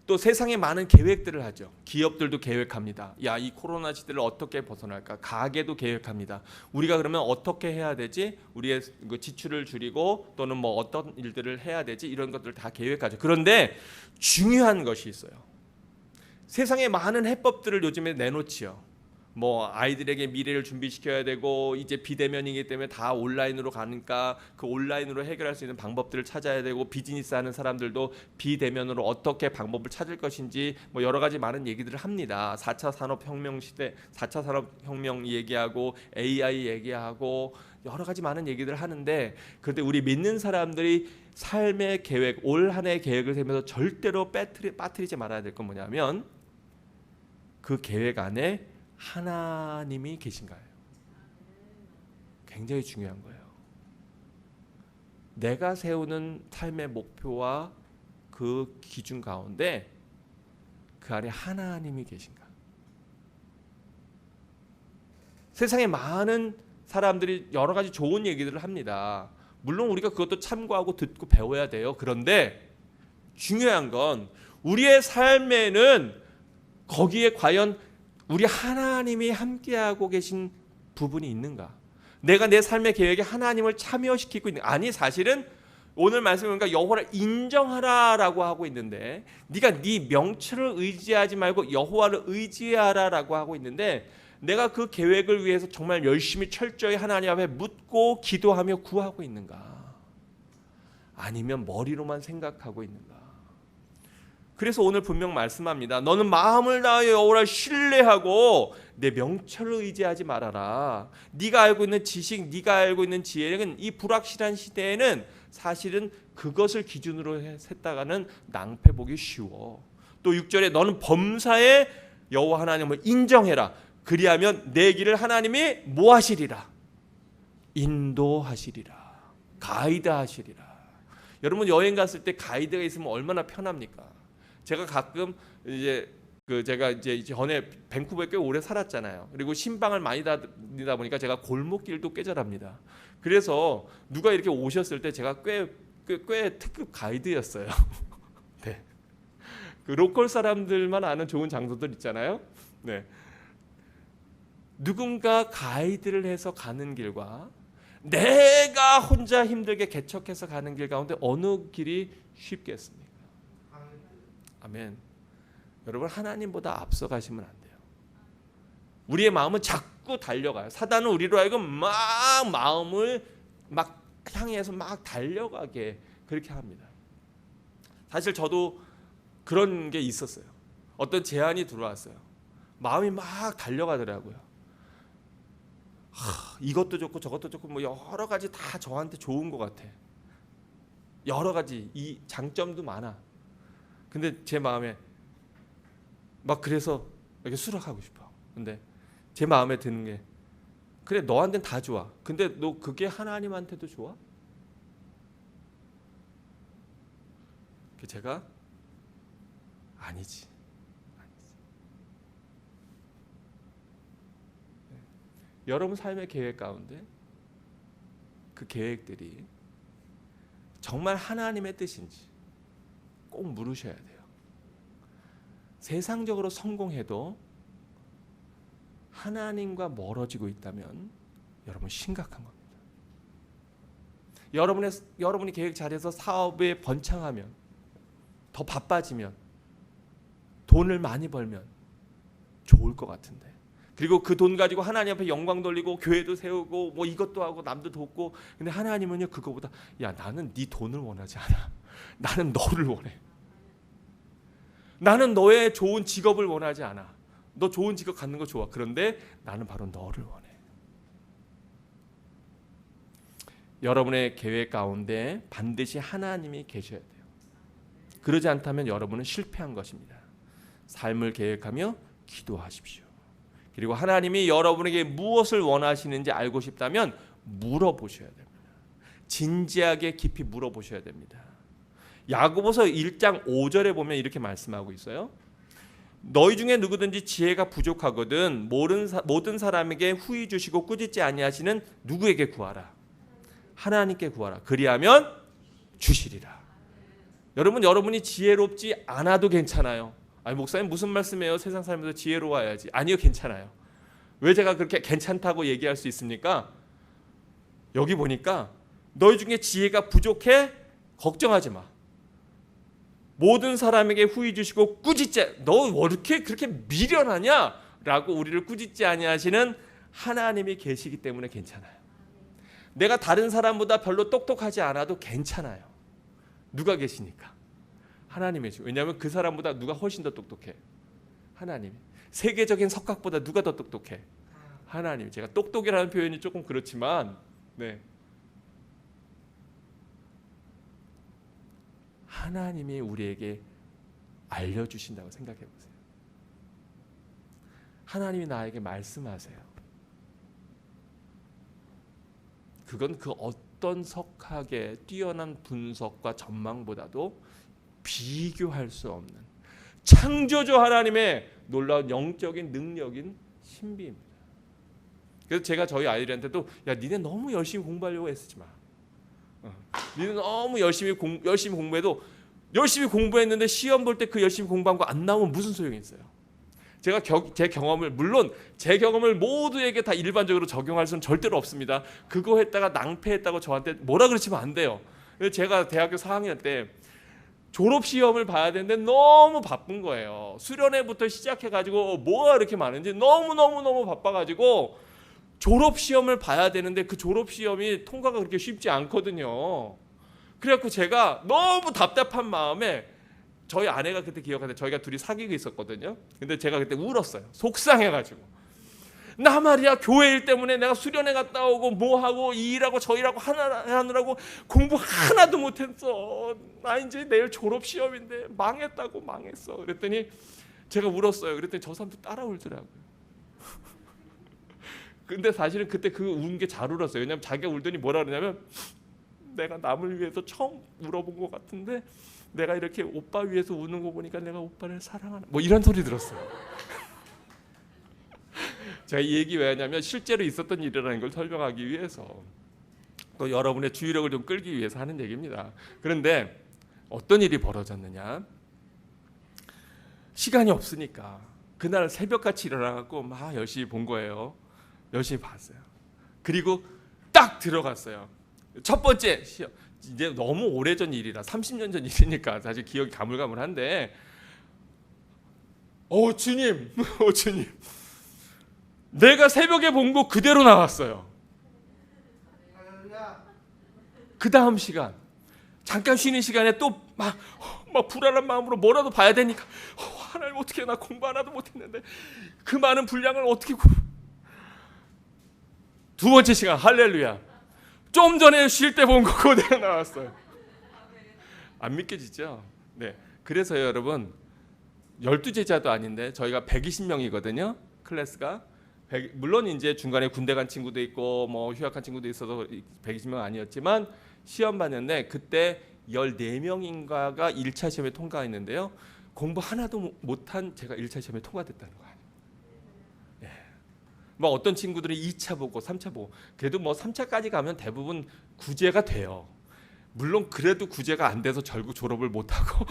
S1: 또 세상에 많은 계획들을 하죠. 기업들도 계획합니다. 야, 이 코로나 시대를 어떻게 벗어날까? 가게도 계획합니다. 우리가 그러면 어떻게 해야 되지? 우리의 지출을 줄이고 또는 뭐 어떤 일들을 해야 되지? 이런 것들을 다 계획하죠. 그런데 중요한 것이 있어요. 세상에 많은 해법들을 요즘에 내놓지요. 뭐 아이들에게 미래를 준비시켜야 되고 이제 비대면이기 때문에 다 온라인으로 가니까 그 온라인으로 해결할 수 있는 방법들을 찾아야 되고 비즈니스하는 사람들도 비대면으로 어떻게 방법을 찾을 것인지 뭐 여러 가지 많은 얘기들을 합니다. 4차 산업혁명 시대, 4차 산업혁명 얘기하고 AI 얘기하고 여러 가지 많은 얘기들을 하는데 그런데 우리 믿는 사람들이 삶의 계획, 올 한 해의 계획을 세우면서 절대로 빠뜨리지 말아야 될 건 뭐냐면 그 계획 안에 하나님이 계신가요? 굉장히 중요한 거예요. 내가 세우는 삶의 목표와 그 기준 가운데 그 안에 하나님이 계신가? 세상에 많은 사람들이 여러 가지 좋은 얘기들을 합니다. 물론 우리가 그것도 참고하고 듣고 배워야 돼요. 그런데 중요한 건 우리의 삶에는 거기에 과연 우리 하나님이 함께하고 계신 부분이 있는가? 내가 내 삶의 계획에 하나님을 참여시키고 있는가? 아니 사실은 오늘 말씀은 그러니까 여호와를 인정하라라고 하고 있는데, 네가 네 명철을 의지하지 말고 여호와를 의지하라라고 하고 있는데, 내가 그 계획을 위해서 정말 열심히 철저히 하나님 앞에 묻고 기도하며 구하고 있는가? 아니면 머리로만 생각하고 있는가? 그래서 오늘 분명 말씀합니다. 너는 마음을 다하여 여호와를 신뢰하고 내 명철을 의지하지 말아라. 네가 알고 있는 지식, 네가 알고 있는 지혜는 이 불확실한 시대에는 사실은 그것을 기준으로 했다가는 낭패보기 쉬워. 또 6절에 너는 범사에 여호와 하나님을 인정해라. 그리하면 내 길을 하나님이 뭐 하시리라? 인도하시리라. 가이드하시리라. 여러분 여행 갔을 때 가이드가 있으면 얼마나 편합니까? 제가 가끔 제가 이제 전에 밴쿠버에 꽤 오래 살았잖아요. 그리고 신방을 많이 다니다 보니까 제가 골목길도 꽤 잘합니다. 그래서 누가 이렇게 오셨을 때 제가 꽤 특급 가이드였어요. 네. 그 로컬 사람들만 아는 좋은 장소들 있잖아요. 네. 누군가 가이드를 해서 가는 길과 내가 혼자 힘들게 개척해서 가는 길 가운데 어느 길이 쉽겠습니까? 아멘. 여러분 하나님보다 앞서가시면 안 돼요. 우리의 마음은 자꾸 달려가요. 사단은 우리로 하여금 막 마음을 막 향해서 막 달려가게 그렇게 합니다. 사실 저도 그런 게 있었어요. 어떤 제안이 들어왔어요. 마음이 막 달려가더라고요. 이것도 좋고 저것도 좋고 뭐 여러 가지 다 저한테 좋은 것 같아. 여러 가지 이 장점도 많아. 근데 제 마음에 막 그래서 이렇게 수락하고 싶어. 근데 제 마음에 드는 게 그래 너한테는 다 좋아. 근데 너 그게 하나님한테도 좋아? 제가 아니지. 여러분 삶의 계획 가운데 그 계획들이 정말 하나님의 뜻인지 꼭 물으셔야 돼요. 세상적으로 성공해도 하나님과 멀어지고 있다면 여러분 심각한 겁니다. 여러분이 계획 잘해서 사업에 번창하면, 더 바빠지면, 돈을 많이 벌면 좋을 것 같은데, 그리고 그 돈 가지고 하나님 앞에 영광 돌리고 교회도 세우고 뭐 이것도 하고 남도 돕고, 근데 하나님은요 그거보다 야 나는 네 돈을 원하지 않아. 나는 너를 원해. 나는 너의 좋은 직업을 원하지 않아. 너 좋은 직업 갖는 거 좋아. 그런데 나는 바로 너를 원해. 여러분의 계획 가운데 반드시 하나님이 계셔야 돼요. 그러지 않다면 여러분은 실패한 것입니다. 삶을 계획하며 기도하십시오. 그리고 하나님이 여러분에게 무엇을 원하시는지 알고 싶다면 물어보셔야 됩니다. 진지하게 깊이 물어보셔야 됩니다. 야고보서 1장 5절에 보면 이렇게 말씀하고 있어요. 너희 중에 누구든지 지혜가 부족하거든 모든 사람에게 후히 주시고 꾸짖지 아니하시는 누구에게 구하라? 하나님께 구하라. 그리하면 주시리라. 여러분이 지혜롭지 않아도 괜찮아요. 아니 목사님 무슨 말씀이에요? 세상 살면서 지혜로워야지. 아니요, 괜찮아요. 왜 제가 그렇게 괜찮다고 얘기할 수 있습니까? 여기 보니까 너희 중에 지혜가 부족해? 걱정하지 마. 모든 사람에게 후히 주시고 꾸짖지, 너 왜 이렇게 그렇게 미련하냐? 라고 우리를 꾸짖지 아니하시는 하나님이 계시기 때문에 괜찮아요. 내가 다른 사람보다 별로 똑똑하지 않아도 괜찮아요. 누가 계시니까? 하나님이죠. 왜냐하면 그 사람보다 누가 훨씬 더 똑똑해? 하나님. 세계적인 석학보다 누가 더 똑똑해? 하나님. 제가 똑똑이라는 표현이 조금 그렇지만 네. 하나님이 우리에게 알려주신다고 생각해 보세요. 하나님이 나에게 말씀하세요. 그건 그 어떤 석학의 뛰어난 분석과 전망보다도 비교할 수 없는 창조주 하나님의 놀라운 영적인 능력인 신비입니다. 그래서 제가 저희 아이들한테도 야 니네 너무 열심히 공부하려고 애쓰지 마. 니네 너무 열심히 공부해도 열심히 공부했는데 시험 볼 때 그 열심히 공부한 거 안 나오면 무슨 소용이 있어요. 제가 제 경험을 물론 제 경험을 모두에게 다 일반적으로 적용할 수는 절대로 없습니다. 그거 했다가 낭패했다고 저한테 뭐라 그러시면 안 돼요. 근데 제가 대학교 4학년 때 졸업 시험을 봐야 되는데 너무 바쁜 거예요. 수련회부터 시작해가지고 뭐가 이렇게 많은지 너무 바빠가지고 졸업 시험을 봐야 되는데 그 졸업 시험이 통과가 그렇게 쉽지 않거든요. 그래갖고 제가 너무 답답한 마음에 저희 아내가 그때 기억하는데 저희가 둘이 사귀고 있었거든요. 근데 제가 그때 울었어요. 속상해가지고. 나 말이야 교회 일 때문에 내가 수련회 갔다 오고 뭐하고 이 일하고 저 일하고 하느라고 공부 하나도 못했어. 나 이제 내일 졸업시험인데 망했다고 망했어. 그랬더니 제가 울었어요. 그랬더니 저 사람도 따라 울더라고요. 근데 사실은 그때 그 운 게 잘 울었어요. 왜냐면 자기가 울더니 뭐라 그러냐면 내가 남을 위해서 처음 울어본 것 같은데 내가 이렇게 오빠 위해서 우는 거 보니까 내가 오빠를 사랑하나 뭐 이런 소리 들었어요. 제가 이 얘기 왜 하냐면 실제로 있었던 일이라는 걸 설명하기 위해서 또 여러분의 주의력을 좀 끌기 위해서 하는 얘기입니다. 그런데 어떤 일이 벌어졌느냐? 시간이 없으니까 그날 새벽같이 일어나갖고 막 열심히 본 거예요. 열심히 봤어요. 그리고 딱 들어갔어요. 첫 번째 시험. 이제 너무 오래전 일이라 30년 전 일이니까 사실 기억이 가물가물한데 주님 주님 내가 새벽에 본 거 그대로 나왔어요. 그 다음 시간 잠깐 쉬는 시간에 또 막 불안한 마음으로 뭐라도 봐야 되니까 하나님 어떻게 나 공부 하나도 못했는데 그 많은 분량을 어떻게 두 번째 시간 할렐루야 좀 전에 쉴 때 본 거 그대로 나왔어요. 안 믿겨지죠? 네. 그래서 여러분 12제자도 아닌데 저희가 120명이거든요. 클래스가 물론 이제 중간에 군대 간 친구도 있고 뭐 휴학한 친구도 있어서 120명 아니었지만 시험 봤는데 그때 14명인가가 1차 시험에 통과했는데요. 공부 하나도 못한 제가 1차 시험에 통과됐다는 거예요. 예. 뭐 어떤 친구들은 2차 보고 3차 보고 그래도 뭐 3차까지 가면 대부분 구제가 돼요. 물론 그래도 구제가 안 돼서 결국 졸업을 못하고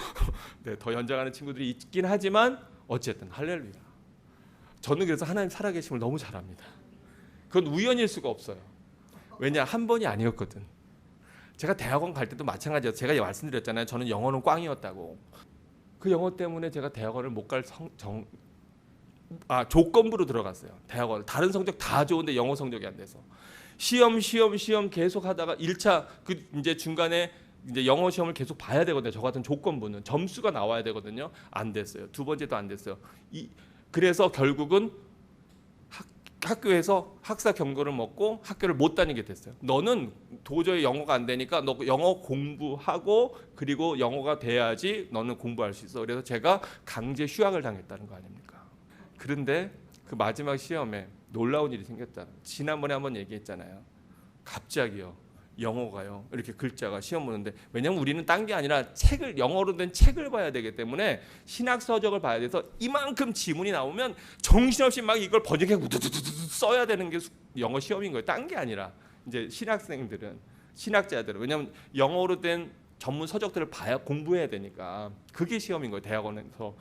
S1: 네, 더 연장하는 친구들이 있긴 하지만 어쨌든 할렐루야. 저는 그래서 하나님 살아계심을 너무 잘합니다. 그건 우연일 수가 없어요. 왜냐 한 번이 아니었거든. 제가 대학원 갈 때도 마찬가지였어요. 제가 말씀드렸잖아요. 저는 영어는 꽝이었다고. 그 영어 때문에 제가 대학원을 못 갈 조건부로 들어갔어요. 대학원 다른 성적 다 좋은데 영어 성적이 안 돼서 시험 계속 하다가 1차 그 이제 중간에 이제 영어 시험을 계속 봐야 되거든요. 저 같은 조건부는 점수가 나와야 되거든요. 안 됐어요. 두 번째도 안 됐어요. 그래서 결국은 학교에서 학사 경고를 먹고 학교를 못 다니게 됐어요. 너는 도저히 영어가 안 되니까 너 영어 공부하고 그리고 영어가 돼야지 너는 공부할 수 있어. 그래서 제가 강제 휴학을 당했다는 거 아닙니까? 그런데 그 마지막 시험에 놀라운 일이 생겼잖아요. 지난번에 한번 얘기했잖아요. 갑자기요. 영어가요. 이렇게 글자가 시험 보는데 왜냐면 우리는 딴 게 아니라 책을 영어로 된 책을 봐야 되기 때문에 신학 서적을 봐야 돼서 이만큼 지문이 나오면 정신없이 막 이걸 번역해 써야 되는 게 영어 시험인 거예요. 딴 게 아니라 이제 신학생들은 신학자들은 왜냐면 영어로 된 전문 서적들을 봐야 공부해야 되니까 그게 시험인 거예요. 대학원에서.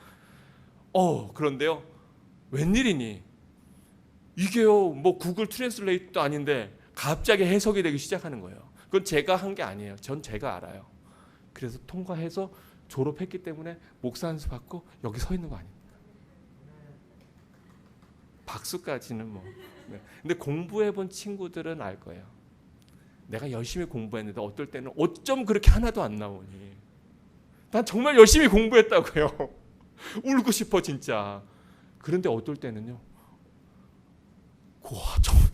S1: 그런데요. 웬일이니? 이게요. 뭐 구글 트랜슬레이트도 아닌데 갑자기 해석이 되기 시작하는 거예요. 그건 제가 한 게 아니에요. 전 제가 알아요. 그래서 통과해서 졸업했기 때문에 목사 안수 받고 여기 서 있는 거 아닙니까? 박수까지는 뭐. 네. 근데 공부해본 친구들은 알 거예요. 내가 열심히 공부했는데 어떨 때는 어쩜 그렇게 하나도 안 나오니. 난 정말 열심히 공부했다고요. 울고 싶어 진짜. 그런데 어떨 때는요.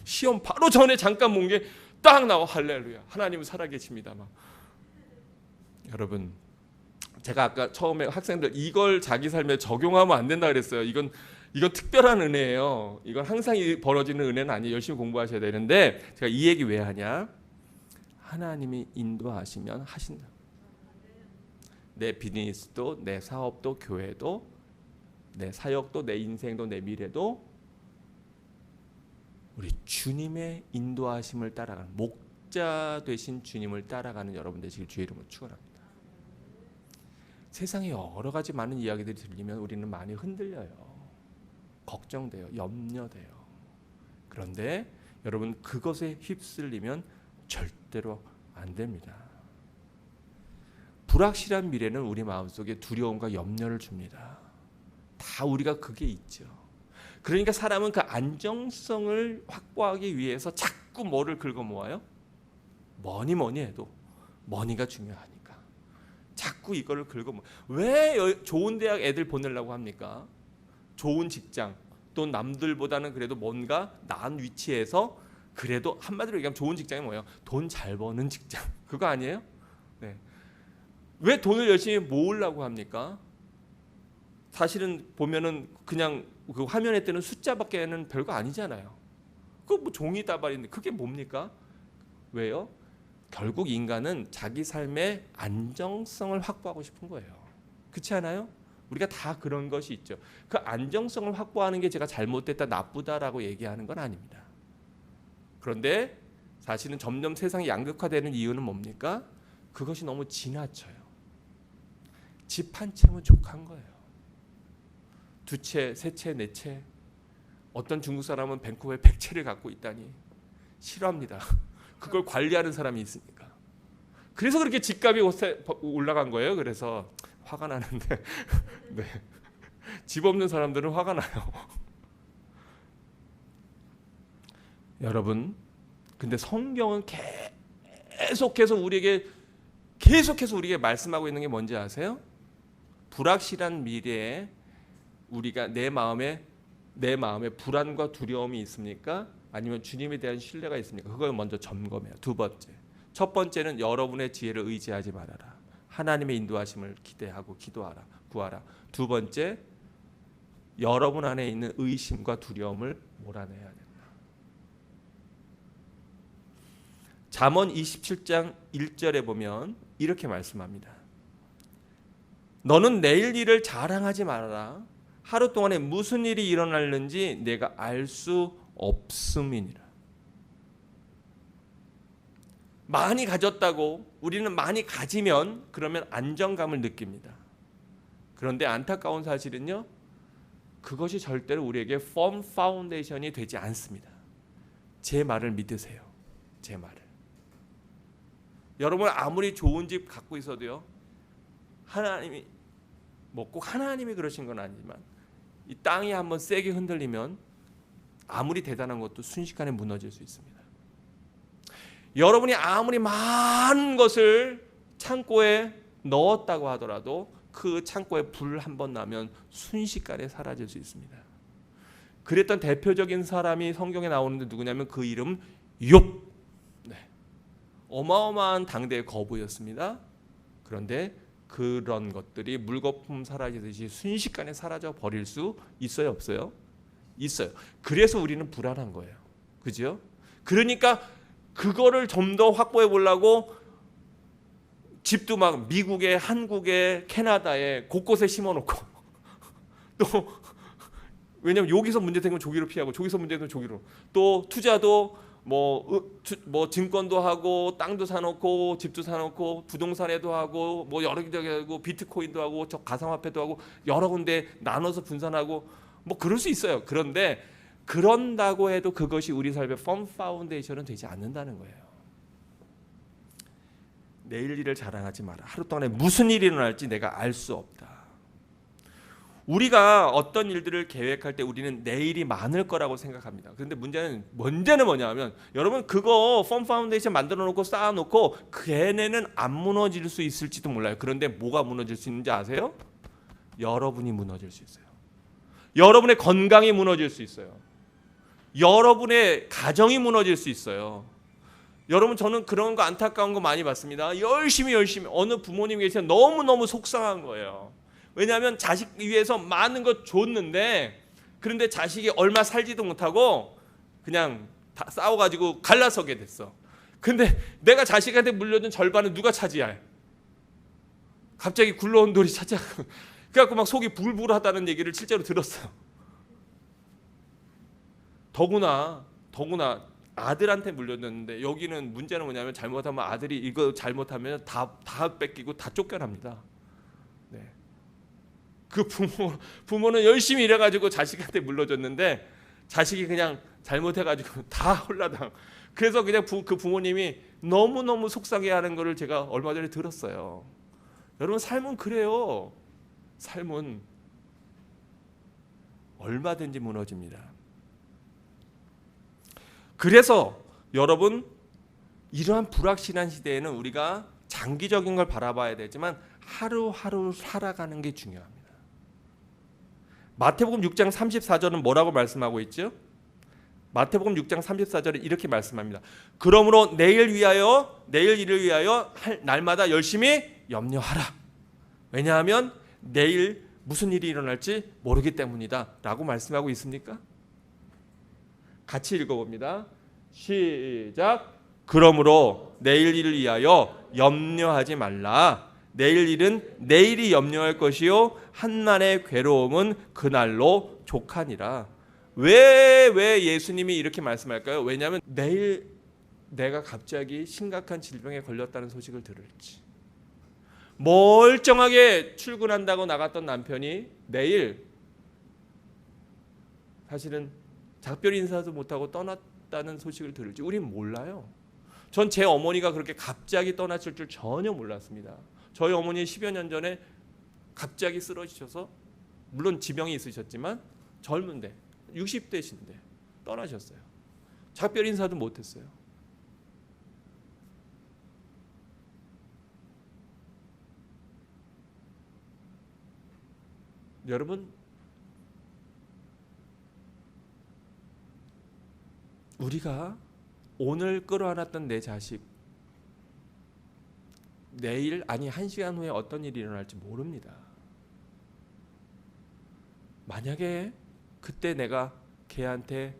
S1: 시험 바로 전에 잠깐 본 게 딱 나와. 할렐루야. 하나님은 살아계십니다. 막. 여러분 제가 아까 처음에 학생들 이걸 자기 삶에 적용하면 안 된다 그랬어요. 이건 특별한 은혜예요. 이건 항상 벌어지는 은혜는 아니에요. 열심히 공부하셔야 되는데 제가 이 얘기 왜 하냐? 하나님이 인도하시면 하신다. 내 비즈니스도 내 사업도 교회도 내 사역도 내 인생도 내 미래도 우리 주님의 인도하심을 따라가는 목자 되신 주님을 따라가는 여러분 되시길 주의 이름으로 축원합니다. 세상에 여러 가지 많은 이야기들이 들리면 우리는 많이 흔들려요. 걱정돼요. 염려돼요. 그런데 여러분 그것에 휩쓸리면 절대로 안 됩니다. 불확실한 미래는 우리 마음속에 두려움과 염려를 줍니다. 다 우리가 그게 있죠. 그러니까 사람은 그 안정성을 확보하기 위해서 자꾸 뭐를 긁어 모아요? 뭐니 해도 머니가 중요하니까 자꾸 이거를 긁어 모아. 왜 좋은 대학 애들 보내려고 합니까? 좋은 직장, 또 남들보다는 그래도 뭔가 나은 위치에서, 그래도 한마디로 얘기하면 좋은 직장이 뭐예요? 돈 잘 버는 직장. 그거 아니에요? 네. 왜 돈을 열심히 모으려고 합니까? 사실은 보면은 그냥 그 화면에 뜨는 숫자밖에는 별거 아니잖아요. 그 뭐 종이 다발인데 그게 뭡니까? 왜요? 결국 인간은 자기 삶의 안정성을 확보하고 싶은 거예요. 그렇지 않아요? 우리가 다 그런 것이 있죠. 그 안정성을 확보하는 게 제가 잘못됐다, 나쁘다라고 얘기하는 건 아닙니다. 그런데 사실은 점점 세상이 양극화되는 이유는 뭡니까? 그것이 너무 지나쳐요. 집 한 채면 족한 거예요. 두 채, 세 채, 네 채. 어떤 중국 사람은 밴쿠버에 100채를 갖고 있다니 싫어합니다. 그걸 관리하는 사람이 있으니까. 그래서 그렇게 집값이 올라간 거예요. 그래서 화가 나는데 네. 집 없는 사람들은 화가 나요. 여러분, 근데 성경은 계속해서 우리에게 말씀하고 있는 게 뭔지 아세요? 불확실한 미래에 우리가 내 마음에 불안과 두려움이 있습니까? 아니면 주님에 대한 신뢰가 있습니까? 그걸 먼저 점검해요. 두 번째. 첫 번째는 여러분의 지혜를 의지하지 말아라. 하나님의 인도하심을 기대하고 기도하라. 구하라. 두 번째, 여러분 안에 있는 의심과 두려움을 몰아내야 된다. 잠언 27장 1절에 보면 이렇게 말씀합니다. 너는 내일 일을 자랑하지 말아라. 하루 동안에 무슨 일이 일어날는지 내가 알 수 없음이니라. 많이 가졌다고 우리는 많이 가지면 그러면 안정감을 느낍니다. 그런데 안타까운 사실은요, 그것이 절대로 우리에게 firm foundation이 되지 않습니다. 제 말을 믿으세요. 제 말을. 여러분 아무리 좋은 집 갖고 있어도요, 하나님이 뭐 꼭 하나님이 그러신 건 아니지만 이 땅이 한번 세게 흔들리면 아무리 대단한 것도 순식간에 무너질 수 있습니다. 여러분이 아무리 많은 것을 창고에 넣었다고 하더라도 그 창고에 불 한 번 나면 순식간에 사라질 수 있습니다. 그랬던 대표적인 사람이 성경에 나오는데 누구냐면 그 이름 욥. 네. 어마어마한 당대의 거부였습니다. 그런데 그런 것들이 물거품 사라지듯이 순식간에 사라져 버릴 수 있어요, 없어요? 있어요. 그래서 우리는 불안한 거예요. 그죠? 그러니까 그거를 좀 더 확보해 보려고 집도 막 미국에, 한국에, 캐나다에 곳곳에 심어놓고 또 왜냐면 여기서 문제 생기면 저기로 피하고 저기서 문제 생기면 저기로, 또 투자도 뭐 증권도 하고 땅도 사놓고 집도 사놓고 부동산에도 하고 뭐 여러 개 하고 비트코인도 하고 저 가상화폐도 하고 여러 군데 나눠서 분산하고 뭐 그럴 수 있어요. 그런데 그런다고 해도 그것이 우리 삶의 firm foundation은 되지 않는다는 거예요. 내일 일을 자랑하지 마라. 하루 동안에 무슨 일이 일어날지 내가 알 수 없다. 우리가 어떤 일들을 계획할 때 우리는 내일이 많을 거라고 생각합니다. 그런데 문제는 뭐냐면 여러분 그거 firm foundation 만들어 놓고 쌓아 놓고 걔네는 안 무너질 수 있을지도 몰라요. 그런데 뭐가 무너질 수 있는지 아세요? 여러분이 무너질 수 있어요. 여러분의 건강이 무너질 수 있어요. 여러분의 가정이 무너질 수 있어요. 여러분 저는 그런 거 안타까운 거 많이 봤습니다. 열심히 어느 부모님 계시면 너무너무 속상한 거예요. 왜냐하면 자식 위해서 많은 거 줬는데 그런데 자식이 얼마 살지도 못하고 그냥 다 싸워가지고 갈라서게 됐어. 근데 내가 자식한테 물려준 절반은 누가 차지할? 갑자기 굴러온 돌이 차지하고 그래갖고 막 속이 불불하다는 얘기를 실제로 들었어요. 더구나 아들한테 물려줬는데 여기는 문제는 뭐냐면 잘못하면 아들이 이거 잘못하면 다 뺏기고 다 쫓겨납니다. 네. 그 부모는 열심히 일해가지고 자식한테 물려줬는데 자식이 그냥 잘못해가지고 다 홀라당. 그래서 그냥 그 부모님이 너무너무 속상해하는 거를 제가 얼마 전에 들었어요. 여러분 삶은 그래요. 삶은 얼마든지 무너집니다. 그래서 여러분 이러한 불확실한 시대에는 우리가 장기적인 걸 바라봐야 되지만 하루하루 살아가는 게 중요합니다. 마태복음 6장 34절은 뭐라고 말씀하고 있죠? 마태복음 6장 34절에 이렇게 말씀합니다. 그러므로 내일 일을 위하여 날마다 열심히 염려하라. 왜냐하면 내일 무슨 일이 일어날지 모르기 때문이다 라고 말씀하고 있습니까? 같이 읽어봅니다. 시작. 그러므로 내일 일을 위하여 염려하지 말라. 내일 일은 내일이 염려할 것이요 한날의 괴로움은 그날로 족하니라. 왜 예수님이 이렇게 말씀할까요? 왜냐하면 내일 내가 갑자기 심각한 질병에 걸렸다는 소식을 들을지, 멀쩡하게 출근한다고 나갔던 남편이 내일 사실은 작별 인사도 못하고 떠났다는 소식을 들을지 우린 몰라요. 전 제 어머니가 그렇게 갑자기 떠나실 줄 전혀 몰랐습니다. 저희 어머니 10여 년 전에 갑자기 쓰러지셔서, 물론 지병이 있으셨지만 젊은데 60대신데 떠나셨어요. 작별 인사도 못했어요. 여러분, 우리가 오늘 끌어안았던 내 자식, 내일 아니 1시간 후에 어떤 일이 일어날지 모릅니다. 만약에 그때 내가 걔한테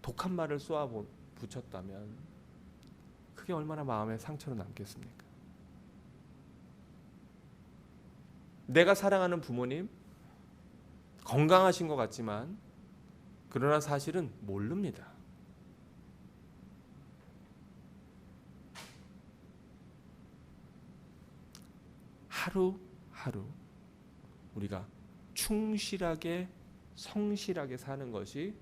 S1: 독한 말을 쏘아 붙였다면 그게 얼마나 마음에 상처로 남겠습니까? 내가 사랑하는 부모님 건강하신 것 같지만 그러나 사실은 모릅니다. 하루하루 우리가 충실하게 성실하게 사는 것이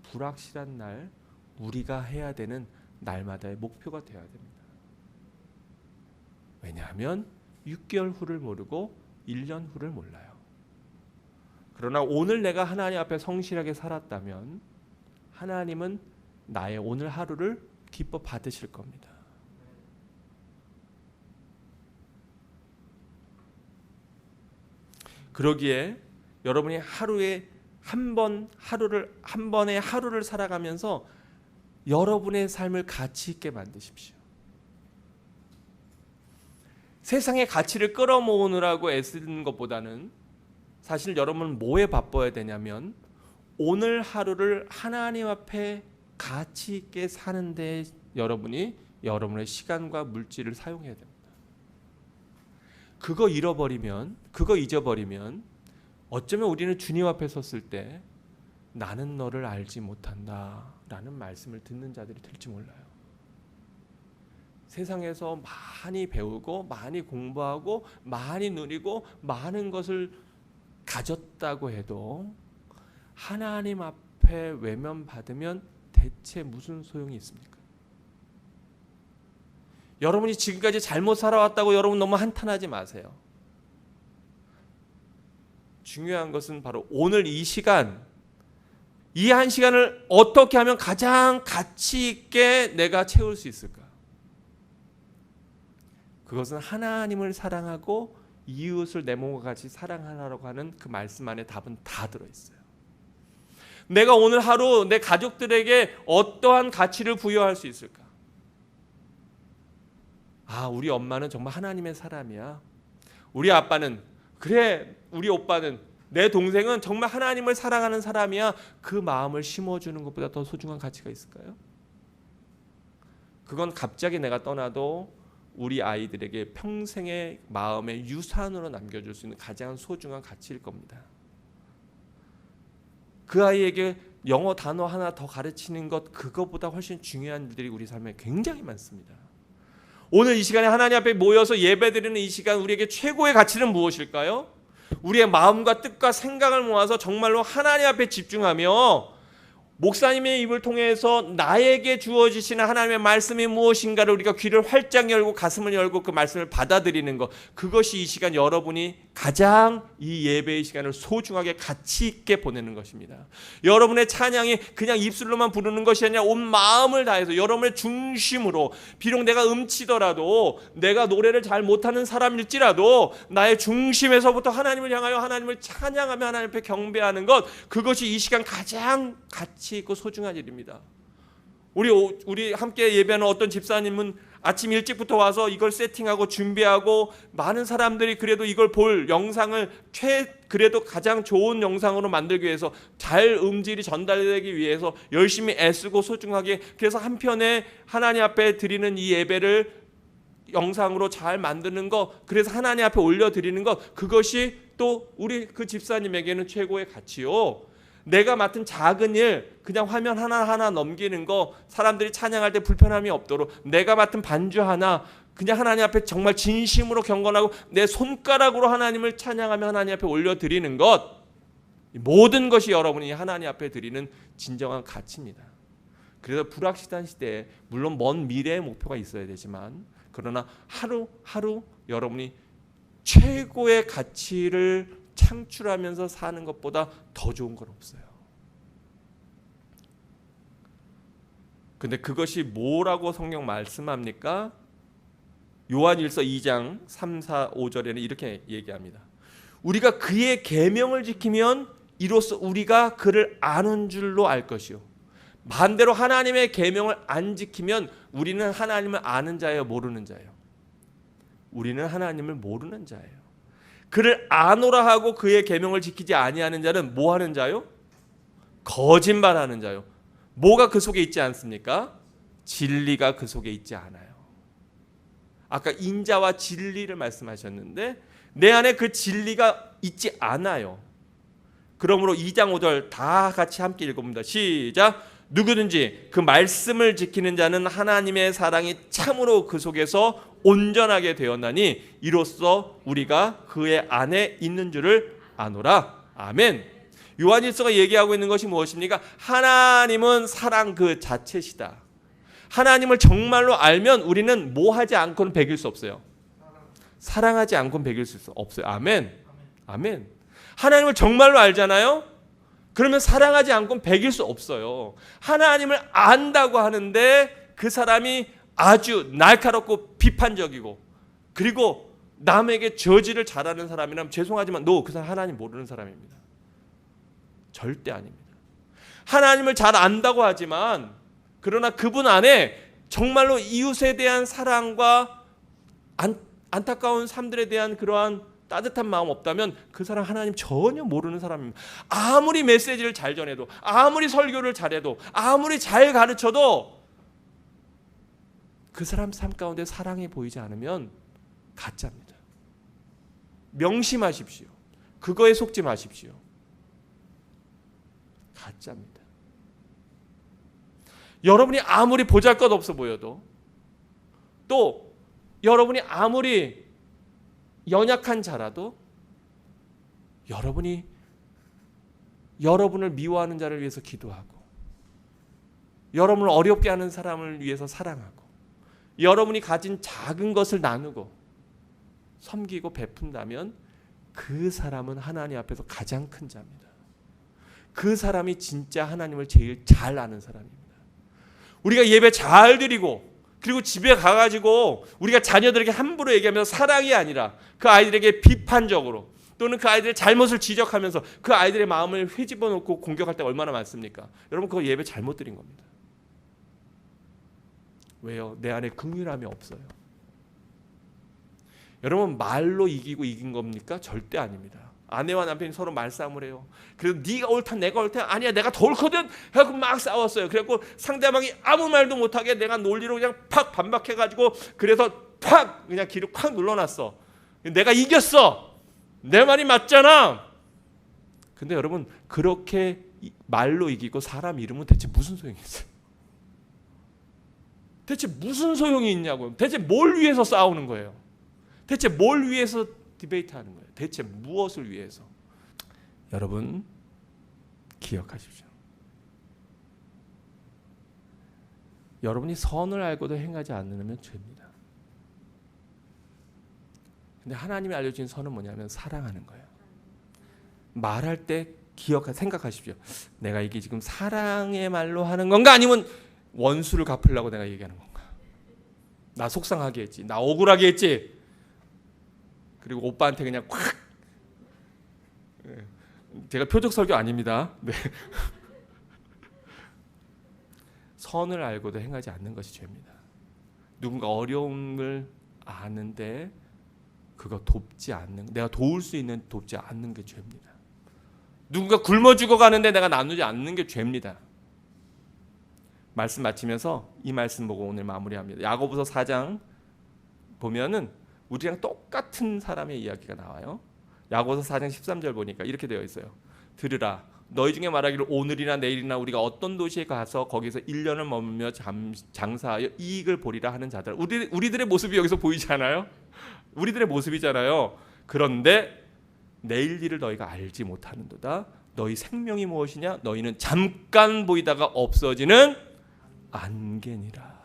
S1: 불확실한 날 우리가 해야 되는 날마다의 목표가 되어야 됩니다. 왜냐하면 6개월 후를 모르고 1년 후를 몰라요. 그러나 오늘 내가 하나님 앞에 성실하게 살았다면 하나님은 나의 오늘 하루를 기뻐 받으실 겁니다. 그러기에 여러분이 하루에 한 번의 하루를 살아가면서 여러분의 삶을 가치 있게 만드십시오. 세상의 가치를 끌어모으느라고 애쓰는 것보다는 사실 여러분은 뭐에 바빠야 되냐면 오늘 하루를 하나님 앞에 가치 있게 사는데 여러분이 여러분의 시간과 물질을 사용해야 됩니다. 그거 잊어버리면 어쩌면 우리는 주님 앞에 섰을 때 나는 너를 알지 못한다 라는 말씀을 듣는 자들이 될지 몰라요. 세상에서 많이 배우고 많이 공부하고 많이 누리고 많은 것을 가졌다고 해도 하나님 앞에 외면받으면 대체 무슨 소용이 있습니까? 여러분이 지금까지 잘못 살아왔다고 여러분 너무 한탄하지 마세요. 중요한 것은 바로 오늘 이 시간, 이 한 시간을 어떻게 하면 가장 가치 있게 내가 채울 수 있을까? 그것은 하나님을 사랑하고 이웃을 내 몸과 같이 사랑하라고 하는 그 말씀 안에 답은 다 들어있어요. 내가 오늘 하루 내 가족들에게 어떠한 가치를 부여할 수 있을까? 아, 우리 엄마는 정말 하나님의 사람이야. 우리 아빠는, 그래, 우리 오빠는, 내 동생은 정말 하나님을 사랑하는 사람이야. 그 마음을 심어주는 것보다 더 소중한 가치가 있을까요? 그건 갑자기 내가 떠나도 우리 아이들에게 평생의 마음의 유산으로 남겨줄 수 있는 가장 소중한 가치일 겁니다. 그 아이에게 영어 단어 하나 더 가르치는 것, 그것보다 훨씬 중요한 일들이 우리 삶에 굉장히 많습니다. 오늘 이 시간에 하나님 앞에 모여서 예배드리는 이 시간, 우리에게 최고의 가치는 무엇일까요? 우리의 마음과 뜻과 생각을 모아서 정말로 하나님 앞에 집중하며 목사님의 입을 통해서 나에게 주어지시는 하나님의 말씀이 무엇인가를 우리가 귀를 활짝 열고 가슴을 열고 그 말씀을 받아들이는 것, 그것이 이 시간 여러분이 가장 이 예배의 시간을 소중하게 가치 있게 보내는 것입니다. 여러분의 찬양이 그냥 입술로만 부르는 것이 아니라 온 마음을 다해서 여러분의 중심으로, 비록 내가 음치더라도, 내가 노래를 잘 못하는 사람일지라도 나의 중심에서부터 하나님을 향하여 하나님을 찬양하며 하나님 앞에 경배하는 것, 그것이 이 시간 가장 가치 있고 소중한 일입니다. 우리 함께 예배하는 어떤 집사님은 아침 일찍부터 와서 이걸 세팅하고 준비하고, 많은 사람들이 그래도 이걸 볼 영상을 그래도 가장 좋은 영상으로 만들기 위해서, 잘 음질이 전달되기 위해서 열심히 애쓰고 소중하게, 그래서 한편에 하나님 앞에 드리는 이 예배를 영상으로 잘 만드는 것, 그래서 하나님 앞에 올려드리는 것, 그것이 또 우리 그 집사님에게는 최고의 가치요. 내가 맡은 작은 일, 그냥 화면 하나하나 넘기는 거, 사람들이 찬양할 때 불편함이 없도록 내가 맡은 반주 하나, 그냥 하나님 앞에 정말 진심으로 경건하고 내 손가락으로 하나님을 찬양하며 하나님 앞에 올려드리는 것, 모든 것이 여러분이 하나님 앞에 드리는 진정한 가치입니다. 그래서 불확실한 시대에 물론 먼 미래의 목표가 있어야 되지만, 그러나 하루하루 여러분이 최고의 가치를 창출하면서 사는 것보다 더 좋은 건 없어요. 근데 그것이 뭐라고 성경 말씀합니까? 요한일서 2장 3, 4, 5절에는 이렇게 얘기합니다. 우리가 그의 계명을 지키면 이로써 우리가 그를 아는 줄로 알 것이요. 반대로 하나님의 계명을 안 지키면 우리는 하나님을 아는 자예요, 모르는 자예요? 우리는 하나님을 모르는 자예요. 그를 아노라 하고 그의 계명을 지키지 아니하는 자는 뭐 하는 자요? 거짓말하는 자요. 뭐가 그 속에 있지 않습니까? 진리가 그 속에 있지 않아요. 아까 인자와 진리를 말씀하셨는데 내 안에 그 진리가 있지 않아요. 그러므로 2장 5절 다 같이 함께 읽어봅니다. 시작. 누구든지 그 말씀을 지키는 자는 하나님의 사랑이 참으로 그 속에서 온전하게 되었나니 이로써 우리가 그의 안에 있는 줄을 아노라. 아멘. 요한일서가 얘기하고 있는 것이 무엇입니까? 하나님은 사랑 그 자체시다. 하나님을 정말로 알면 우리는 뭐 하지 않고는 배길 수 없어요. 사랑하지 않고는 배길 수 없어요. 아멘. 아멘. 하나님을 정말로 알잖아요. 그러면 사랑하지 않고는 배길 수 없어요. 하나님을 안다고 하는데 그 사람이 아주 날카롭고 비판적이고, 그리고 남에게 저지를 잘하는 사람이라면 죄송하지만 그 사람 하나님 모르는 사람입니다. 절대 아닙니다. 하나님을 잘 안다고 하지만 그러나 그분 안에 정말로 이웃에 대한 사랑과 안타까운 삶들에 대한 그러한 따뜻한 마음 없다면 그 사람 하나님 전혀 모르는 사람입니다. 아무리 메시지를 잘 전해도, 아무리 설교를 잘해도, 아무리 잘 가르쳐도 그 사람 삶 가운데 사랑이 보이지 않으면 가짜입니다. 명심하십시오. 그거에 속지 마십시오. 가짜입니다. 여러분이 아무리 보잘것없어 보여도, 또 여러분이 아무리 연약한 자라도, 여러분을 미워하는 자를 위해서 기도하고, 여러분을 어렵게 하는 사람을 위해서 사랑하고, 여러분이 가진 작은 것을 나누고 섬기고 베푼다면 그 사람은 하나님 앞에서 가장 큰 자입니다. 그 사람이 진짜 하나님을 제일 잘 아는 사람입니다. 우리가 예배 잘 드리고 그리고 집에 가가지고 우리가 자녀들에게 함부로 얘기하면서 사랑이 아니라 그 아이들에게 비판적으로, 또는 그 아이들의 잘못을 지적하면서 그 아이들의 마음을 회집어 놓고 공격할 때가 얼마나 많습니까? 여러분, 그거 예배 잘못 드린 겁니다. 왜요? 내 안에 긍휼함이 없어요. 여러분, 말로 이긴 겁니까? 절대 아닙니다. 아내와 남편이 서로 말싸움을 해요. 그래서 네가 옳다 내가 옳다, 아니야 내가 더 옳거든 해서 막 싸웠어요. 그래갖고 상대방이 아무 말도 못하게 내가 논리로 그냥 팍 반박해가지고, 그래서 팍 그냥 귀를 콱 눌러놨어. 내가 이겼어. 내 말이 맞잖아. 근데 여러분, 그렇게 말로 이기고 사람 잃으면 대체 무슨 소용이 있어요? 대체 무슨 소용이 있냐고요. 대체 뭘 위해서 싸우는 거예요? 대체 뭘 위해서 디베이트하는 거예요? 대체 무엇을 위해서? 여러분, 기억하십시오. 여러분이 선을 알고도 행하지 않으면 죄입니다. 근데 하나님이 알려주신 선은 뭐냐면 사랑하는 거예요. 말할 때 생각하십시오. 내가 이게 지금 사랑의 말로 하는 건가, 아니면 원수를 갚으려고 내가 얘기하는 건가? 나 속상하게 했지, 나 억울하게 했지, 그리고 오빠한테 그냥 콱. 제가 표적 설교 아닙니다. 네. 선을 알고도 행하지 않는 것이 죄입니다. 누군가 어려움을 아는데 그거 돕지 않는, 내가 도울 수 있는 돕지 않는 게 죄입니다. 누군가 굶어 죽어가는데 내가 나누지 않는 게 죄입니다. 말씀 마치면서 이 말씀 보고 오늘 마무리합니다. 야고보서 4장 보면은 우리랑 똑같은 사람의 이야기가 나와요. 야고보서 4장 13절 보니까 이렇게 되어 있어요. 들으라, 너희 중에 말하기를 오늘이나 내일이나 우리가 어떤 도시에 가서 거기서 1년을 머물며 장사하여 이익을 보리라 하는 자들. 우리들의 모습이 여기서 보이지 않아요? 우리들의 모습이잖아요. 그런데 내일 일을 너희가 알지 못하는도다. 너희 생명이 무엇이냐? 너희는 잠깐 보이다가 없어지는 안개니라.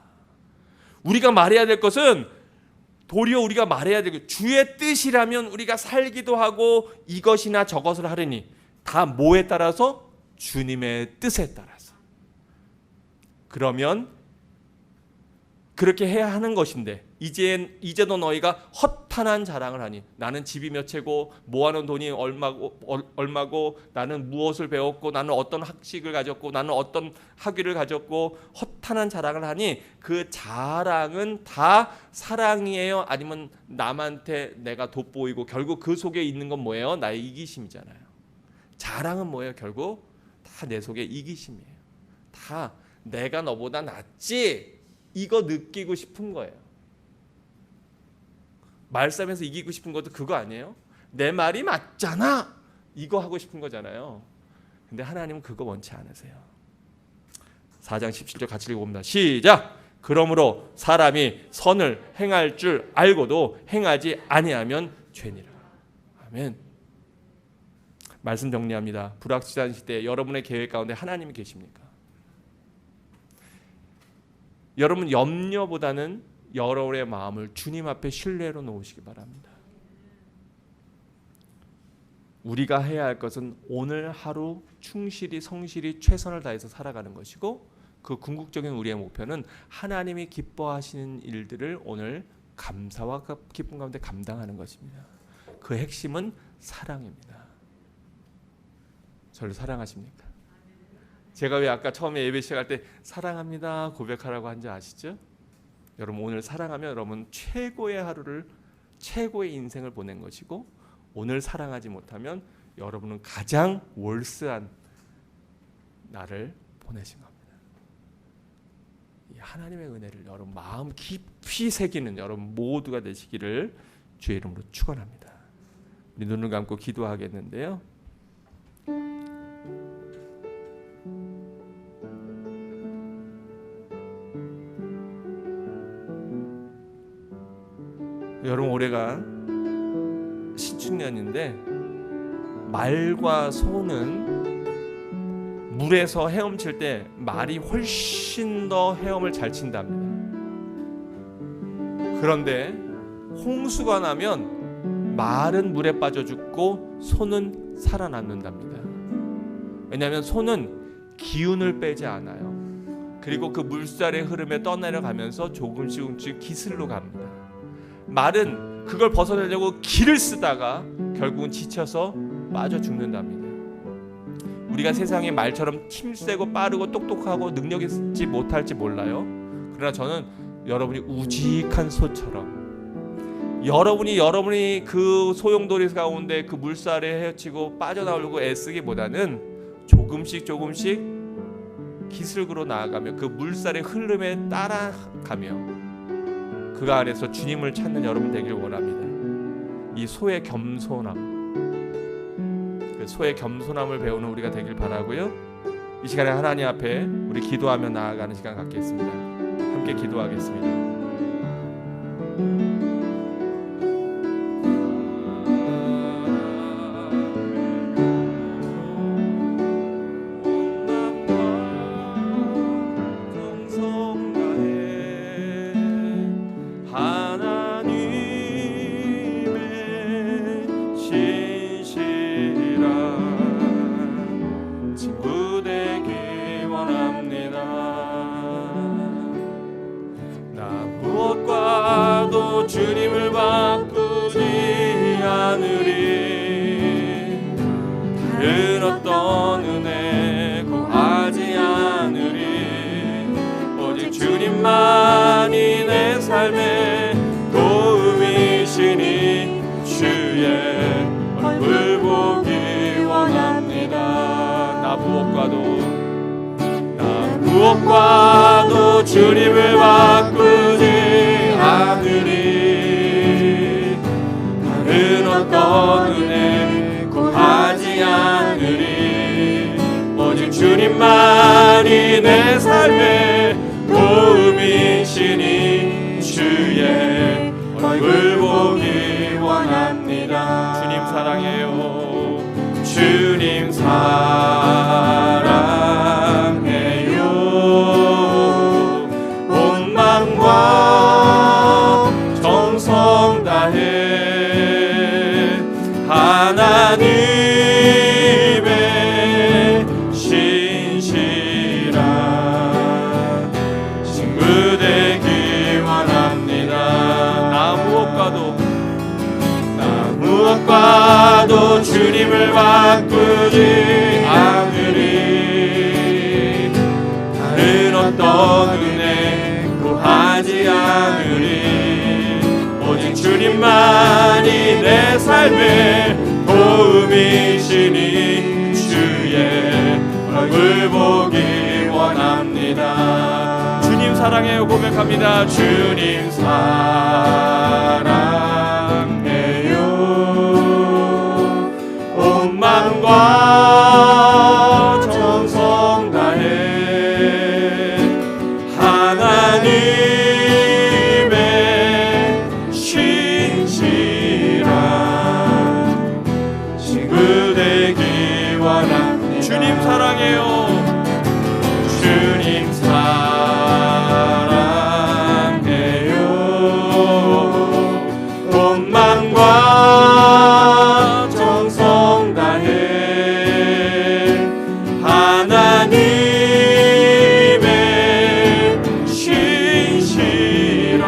S1: 우리가 말해야 될 것은 도리어 우리가 말해야 될 것, 주의 뜻이라면 우리가 살기도 하고 이것이나 저것을 하려니 다 뭐에 따라서? 주님의 뜻에 따라서. 그러면 그렇게 해야 하는 것인데 이제도 너희가 허탄한 자랑을 하니 나는 집이 몇 채고 모아놓은 돈이 얼마고 나는 무엇을 배웠고 나는 어떤 학식을 가졌고 나는 어떤 학위를 가졌고 허탄한 자랑을 하니 그 자랑은 다 사랑이에요? 아니면 남한테 내가 돋보이고 결국 그 속에 있는 건 뭐예요? 나의 이기심이잖아요. 자랑은 뭐예요? 결국 다 내 속에 이기심이에요. 다 내가 너보다 낫지 이거 느끼고 싶은 거예요. 말싸움에서 이기고 싶은 것도 그거 아니에요? 내 말이 맞잖아 이거 하고 싶은 거잖아요. 근데 하나님은 그거 원치 않으세요. 4장 17절 같이 읽어봅니다. 시작! 그러므로 사람이 선을 행할 줄 알고도 행하지 아니하면 죄니라. 아멘. 말씀 정리합니다. 불확실한 시대에 여러분의 계획 가운데 하나님이 계십니까? 여러분 염려보다는 여러분의 마음을 주님 앞에 신뢰로 놓으시기 바랍니다. 우리가 해야 할 것은 오늘 하루 충실히 성실히 최선을 다해서 살아가는 것이고 그 궁극적인 우리의 목표는 하나님이 기뻐하시는 일들을 오늘 감사와 기쁨 가운데 감당하는 것입니다. 그 핵심은 사랑입니다. 저를 사랑하십니까? 제가 왜 아까 처음에 예배 시작할 때 사랑합니다 고백하라고 한지 아시죠? 여러분 오늘 사랑하면 여러분 최고의 하루를 최고의 인생을 보낸 것이고 오늘 사랑하지 못하면 여러분은 가장 월스한 날을 보내신 겁니다. 이 하나님의 은혜를 여러분 마음 깊이 새기는 여러분 모두가 되시기를 주의 이름으로 축원합니다. 우리 눈을 감고 기도하겠는데요. 여러분 올해가 신축년인데 말과 소는 물에서 헤엄칠 때 말이 훨씬 더 헤엄을 잘 친답니다. 그런데 홍수가 나면 말은 물에 빠져 죽고 소는 살아남는답니다. 왜냐하면 소는 기운을 빼지 않아요. 그리고 그 물살의 흐름에 떠내려가면서 조금씩 기슬로 갑니다. 말은 그걸 벗어내려고 기를 쓰다가 결국은 지쳐서 빠져 죽는답니다. 우리가 세상에 말처럼 힘세고 빠르고 똑똑하고 능력 있지 못할지 몰라요. 그러나 저는 여러분이 우직한 소처럼 여러분이 그 소용돌이 가운데 그 물살에 헤엄치고 빠져나오려고 애쓰기보다는 조금씩 기슭으로 나아가며 그 물살의 흐름에 따라가며 그 안에서 주님을 찾는 여러분 되길 원합니다. 이 소의 겸손함, 그 소의 겸손함을 배우는 우리가 되길 바라고요. 이 시간에 하나님 앞에 우리 기도하며 나아가는 시간 갖겠습니다. 함께 기도하겠습니다. 삶에 도움이시니 주의 얼굴 보기 원합니다. 나 무엇과도 주님을 바꾸지 않으리. 다른 어떤 은혜 구하지 않으리. 오직 주님만이 내 삶에 도움이시니 주의 얼굴 보기 원합니다. 주님 사랑해요. 주님 사랑해요. 온 마음과 정성 다해 하나님의 신실한 친구 되기 원합니다. 나 무엇과도 주님을 바꾸지 않으리. 다른 어떤 은혜 구하지 않으리. 오직 주님만이 내 삶의 도움이시니 주의 얼굴 보기 원합니다. 주님 사랑해요 고백합니다. 주님 사랑해요. 온 마음과 정성 다해 하나님의 신실한 친구 되기 원합니다. 주님 사랑해요. 주님 사랑해요. 온 마음과 정성 다해 하나님의 신실한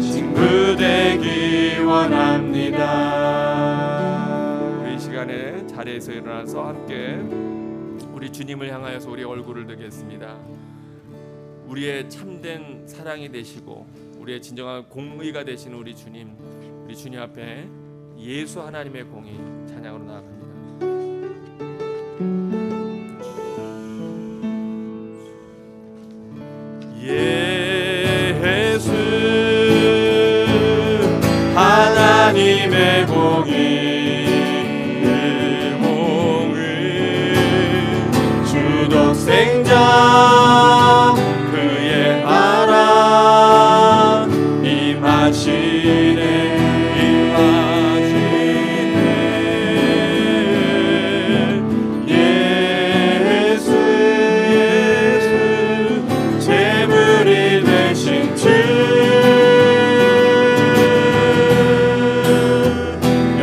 S1: 친구 되기 원합니다. 우리 이 시간에 자리에서 일어나서 함께 우리 주님을 향하여서 우리 얼굴을 들겠습니다. 우리의 참된 사랑이 되시고 우리의 진정한 공의가 되시는 우리 주님 앞에 예수 하나님의 공의 찬양으로 나아갑니다. 예수 하나님의 공의 독생자 그의 나라 임하시네. 예수 제물이 되신 주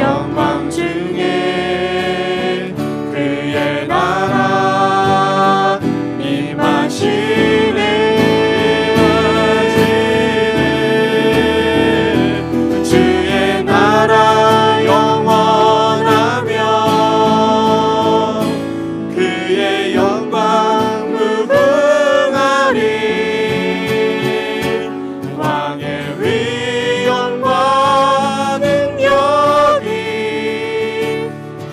S1: 영광 중에 그의 나라 임하시네. 주의 나라 영원하며 그의 영광 무궁하리. 왕의 위엄과 능력이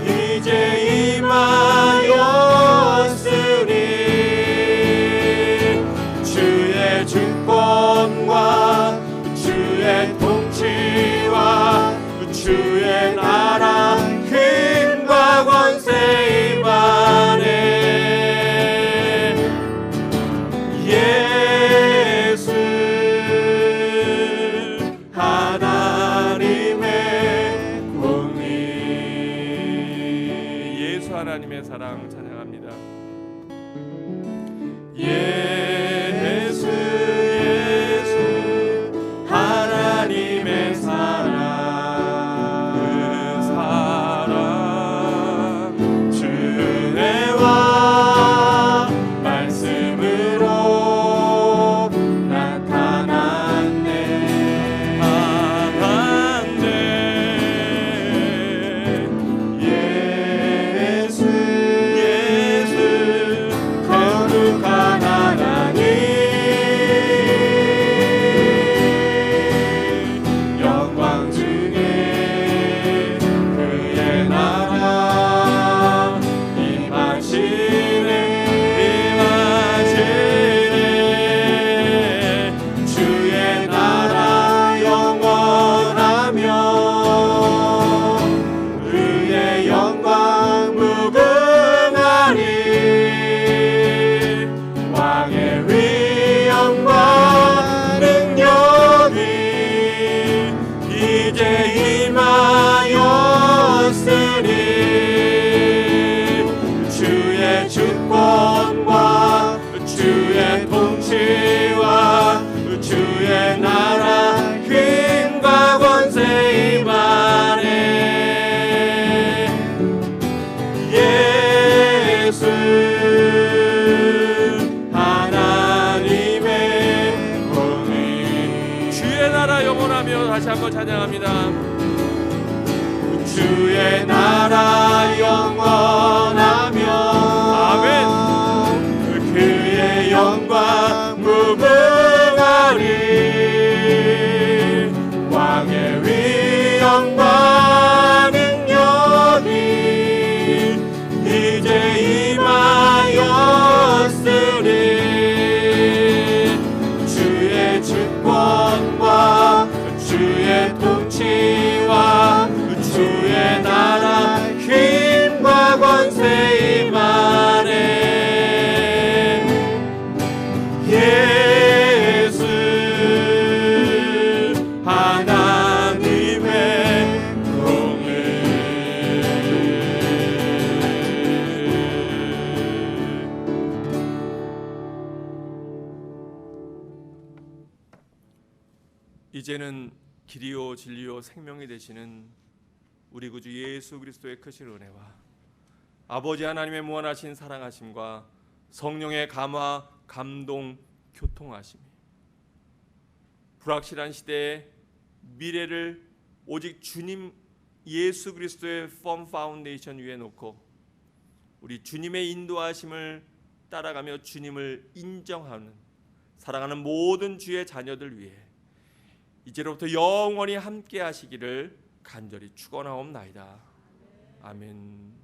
S1: 이제 임하였으니 주의 주권과 주의 통치와 주의 나라 힘과 권세 임하네. 예수 하나님의 공의. 예수 하나님의 사랑 찬양합니다. 예수 하나님의 사랑 그 사랑 주 은혜와 말씀으로 나타났네. 예수 거룩한 하나님 찬양합니다.
S2: 주의 나라 영원하며
S1: 아멘.
S2: 그의 영광 무궁하리 왕의 위엄과 능력이 이제 임하였으리 주의 주권과 주의 통치와 주의 나라 힘과 권세 임하네 예수 하나님의 공을
S1: 이제는 길이요 진리요 생명이 되시는 우리 구주 예수 그리스도의 크신 은혜와 아버지 하나님의 무한하신 사랑하심과 성령의 감화, 감동, 교통하심이 불확실한 시대에 미래를 오직 주님 예수 그리스도의 펌 파운데이션 위에 놓고 우리 주님의 인도하심을 따라가며 주님을 인정하는 사랑하는 모든 주의 자녀들 위해 이제로부터 영원히 함께 하시기를 간절히 축원하옵나이다. 아멘.